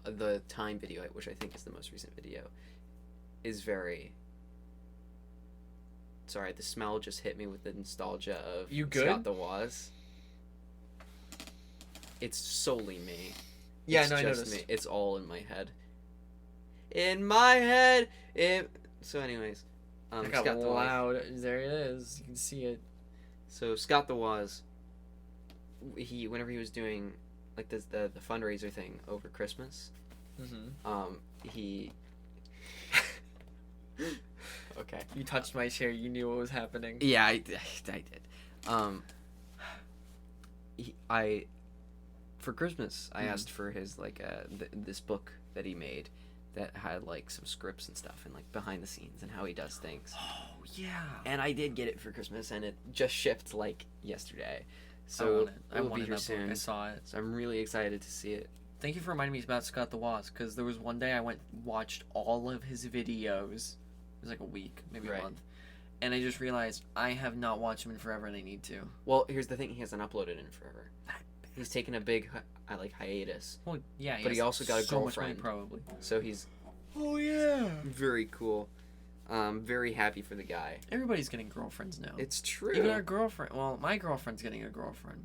the time video, which I think is the most recent video, is very... Sorry, the smell just hit me with the nostalgia of Scott the Woz. It's solely me. Yeah, it's no, I just noticed. me. It's all in my head. In my head. So, anyways, It got Scott loud. There it is. You can see it. So Scott the Woz, whenever he was doing like the fundraiser thing over Christmas, he. Okay. You touched my chair. You knew what was happening. Yeah, I did. For Christmas, I asked for his this book that he made that had like some scripts and stuff and like behind the scenes and how he does things. Oh yeah. And I did get it for Christmas, and it just shipped like yesterday. So I wanted that soon. book. I saw it. So I'm really excited to see it. Thank you for reminding me about Scott the Woz, because there was one day I watched all of his videos. It was like a week, maybe a month. And I just realized I have not watched him in forever, and I need to. Well, here's the thing: he hasn't uploaded in forever. He's taken a big hiatus. Well, yeah, but he also got a girlfriend. Much money, probably. So he's. Oh yeah. Very cool. Very happy for the guy. Everybody's getting girlfriends now. It's true. Even our girlfriend. Well, my girlfriend's getting a girlfriend.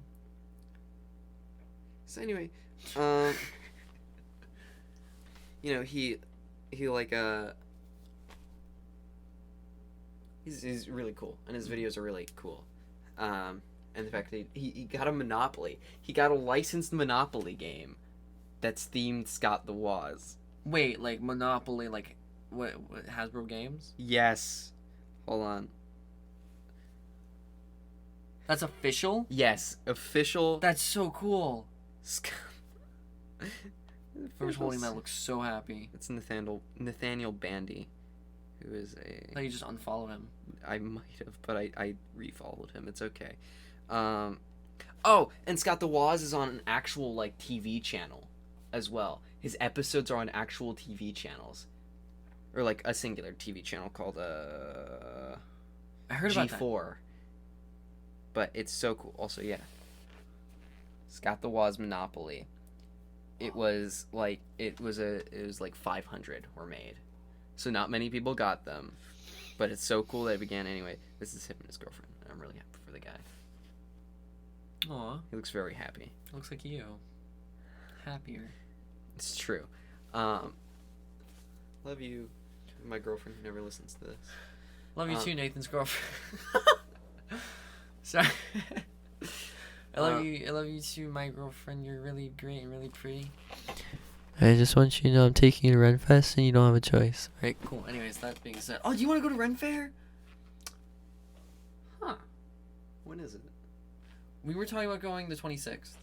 So anyway, he he's really cool, and his videos are really cool. And the fact that he got a Monopoly. He got a licensed Monopoly game that's themed Scott the Woz. Wait, like Monopoly, like what Hasbro Games? Yes. Hold on. That's official? Yes, official. That's so cool. Scott. Whoever's holding that looks so happy. It's Nathaniel Bandy, who is a... I thought you just unfollowed him. I might have, but I refollowed him. It's okay. Oh, and Scott the Woz is on an actual like TV channel as well. His episodes are on actual TV channels, or like a singular TV channel called I heard about that. G4. But it's so cool. Also, yeah, Scott the Woz Monopoly. It was like 500 were made, so not many people got them, but it's so cool that it began anyway. This is him and his girlfriend. I'm really happy for the guy. Aw, He looks very happy. looks like you. Happier. It's true. Love you, my girlfriend who never listens to this. Love you too, Nathan's girlfriend. Sorry. I love you. I love you too, my girlfriend. You're really great and really pretty. I just want you to know I'm taking you to Ren Fest and you don't have a choice. Alright, cool. Anyways, that being said. Oh, do you want to go to Ren Fair? Huh. When is it? We were talking about going the 26th.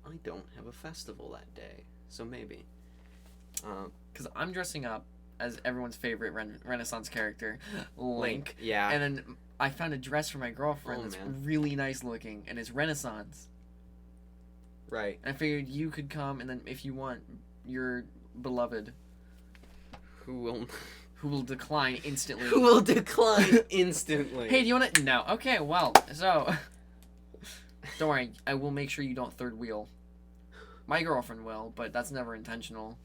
I don't have a festival that day, so maybe. Because I'm dressing up as everyone's favorite Renaissance character, Link. Yeah. And then I found a dress for my girlfriend that's man. really nice looking, and it's Renaissance. Right. I figured you could come, and then if you want, your beloved, Who will decline instantly. Who will decline instantly? Hey, do you want to? No. Okay, well, so don't worry. I will make sure you don't third wheel. My girlfriend will, but that's never intentional,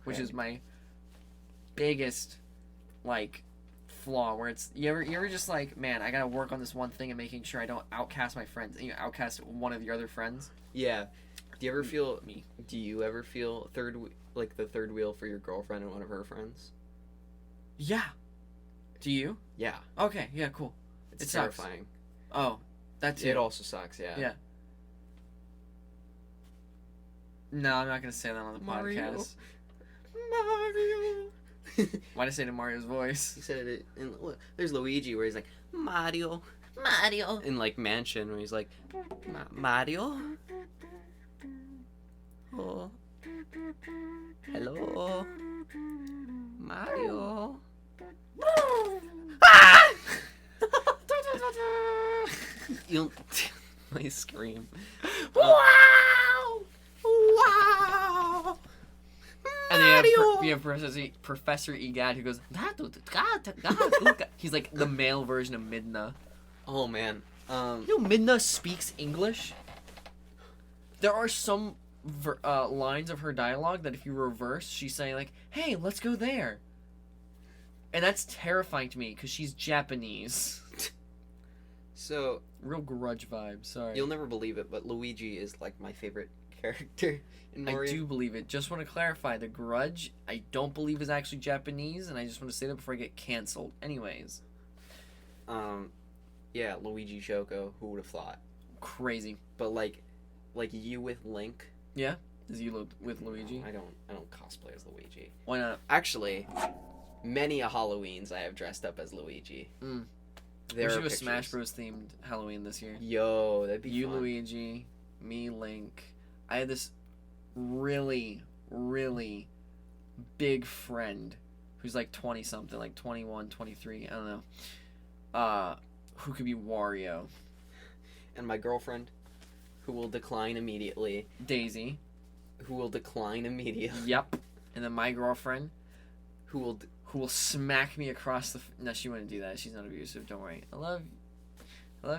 which is my biggest like flaw. Where it's you ever just like, man, I gotta work on this one thing and making sure I don't outcast my friends. And you outcast one of your other friends. Yeah. Do you ever feel me? Do you ever feel the third wheel for your girlfriend and one of her friends? Yeah. Do you? Yeah. Okay. Yeah. Cool. It's It sucks. terrifying. Oh, that's It also sucks. Yeah. Yeah. No, I'm not gonna say that on the Mario. podcast. Mario. Why'd I say it in Mario's voice? He said it in. There's Luigi where he's like Mario, Mario, in like Mansion where he's like Mario. Oh. Hello. Mario. Ah! You'll. I scream. Wow! Wow. And then you have Professor Egad who goes, he's like the male version of Midna. Oh man. You know Midna speaks English? There are some lines of her dialogue that if you reverse, she's saying like, hey, let's go there. And that's terrifying to me because she's Japanese. So Real Grudge vibe, sorry. you'll never believe it, but Luigi is like my favorite character in Mario. I do believe it. Just want to clarify, the Grudge, I don't believe is actually Japanese, and I just want to say that before I get canceled. Anyways. Yeah, Luigi Choco, who would have thought? Crazy. But like you with Link. Yeah? Is you with Luigi? I don't cosplay as Luigi. Why not? Actually, many a Halloweens I have dressed up as Luigi. Mm. There We are should do a pictures. Smash Bros. Themed Halloween this year. Yo, that'd be You, fun. Luigi, me, Link. I had this really, really big friend who's like 20 something, like 21, 23, I don't know. Who could be Wario. And my girlfriend, who will decline immediately. Daisy. Who will decline immediately. Yep. And then my girlfriend, Who will who will smack me across the... No, she wouldn't do that. She's not abusive. Don't worry. I love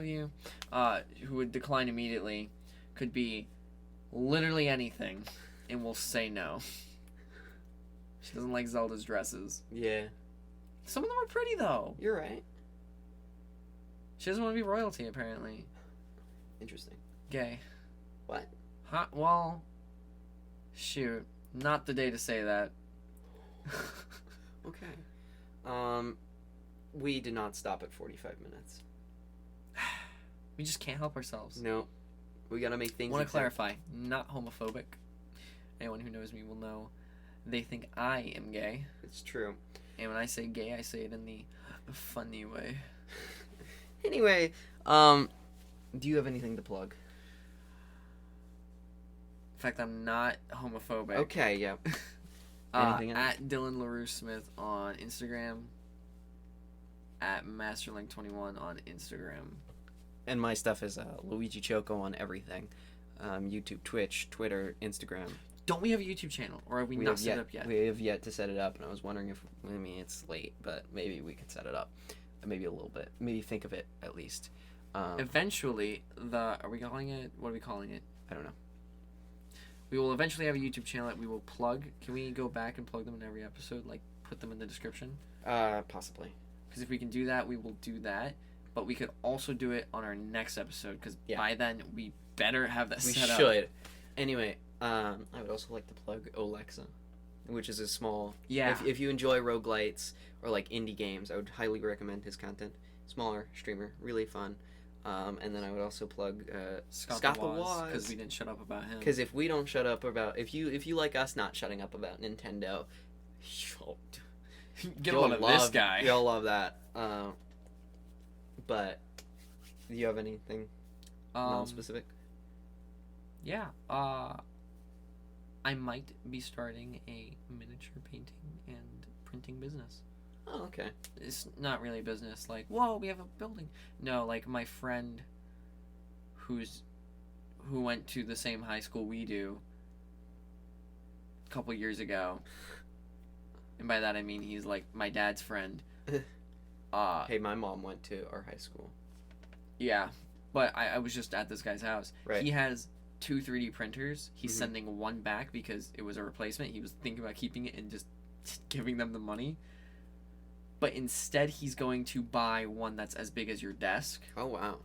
you. Who would decline immediately could be literally anything and will say no. She doesn't like Zelda's dresses. Yeah. Some of them are pretty, though. You're right. She doesn't want to be royalty, apparently. Interesting. Gay. What? Huh? Well, shoot. Not the day to say that. Okay. We did not stop at 45 minutes. We just can't help ourselves. No. We gotta make things. I want to exempt. clarify, not homophobic. Anyone who knows me will know they think I am gay. It's true. And when I say gay, I say it in the funny way. Anyway, do you have anything to plug? In fact, I'm not homophobic. Okay, yeah. Anything else? At Dylan LaRue Smith on Instagram. At Masterlink21 on Instagram. And my stuff is Luigi Choco on everything. YouTube, Twitch, Twitter, Instagram. Don't we have a YouTube channel? Or have we not set it up yet? We have yet to set it up, and I was wondering if, it's late, but maybe we could set it up. Maybe a little bit. Maybe think of it, at least. Eventually, are we calling it? What are we calling it? I don't know. We will eventually have a YouTube channel that we will plug. Can we go back and plug them in every episode? Like, put them in the description? Possibly. Because if we can do that, we will do that. but we could also do it on our next episode because Yeah. by then we better have that We set up. should. Anyway, I would also like to plug Olexa, which is a small. Yeah. If you enjoy roguelites or like indie games, I would highly recommend his content. Smaller streamer, really fun. And then I would also plug Scott the Waz, because we didn't shut up about him. because if we don't shut up about if you like us not shutting up about Nintendo, Get you'll one of this love- guy. You'll love that. But do you have anything non-specific? Yeah. I might be starting a miniature painting and printing business. Oh, okay. It's not really a business like, whoa, we have a building. No, like my friend who went to the same high school we do a couple years ago. And by that I mean he's like my dad's friend. Hey, my mom went to our high school. Yeah. But I was just at this guy's house. Right. He has 2 3D printers. He's Mhm. sending one back because it was a replacement. He was thinking about keeping it and just giving them the money. But instead, he's going to buy one that's as big as your desk. Oh, wow.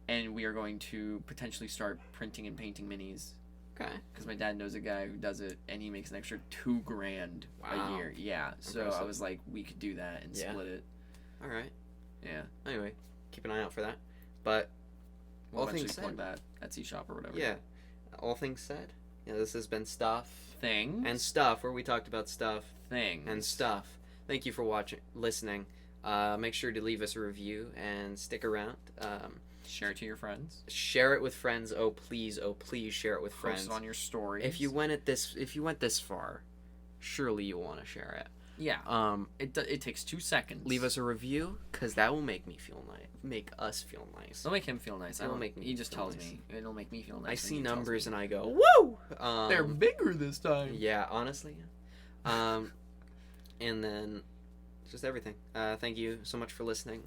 And we are going to potentially start printing and painting minis. Okay. Because my dad knows a guy who does it, and he makes an extra $2,000 Wow. a year. Yeah. So I Impressive. was like, we could do that and Yeah. split it. All right. Yeah. Anyway, keep an eye out for that. But We'll all eventually things plug said. that Etsy shop or whatever. Yeah, all things said. Yeah, this has been Stuff Things. and Stuff, where we talked about stuff things. and stuff. Thank you for listening. Make sure to leave us a review and stick around. Share it to your friends. Share it with friends. Oh please share it with Post friends. it on your stories. If you went this far, surely you want to share it. Yeah. It takes 2 seconds. Leave us a review, because that will make me feel nice. Make us feel nice. It'll make him feel nice. It'll make me He just feel tells nice. me. It'll make me feel nice. I when see he tells numbers me. and I go, woo! They're bigger this time. Yeah, honestly. And then just everything. Thank you so much for listening.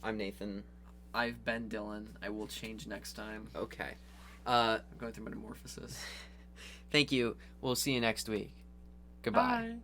I'm Nathan. I've been Dylan. I will change next time. Okay. I'm going through metamorphosis. Thank you. We'll see you next week. Goodbye. Bye.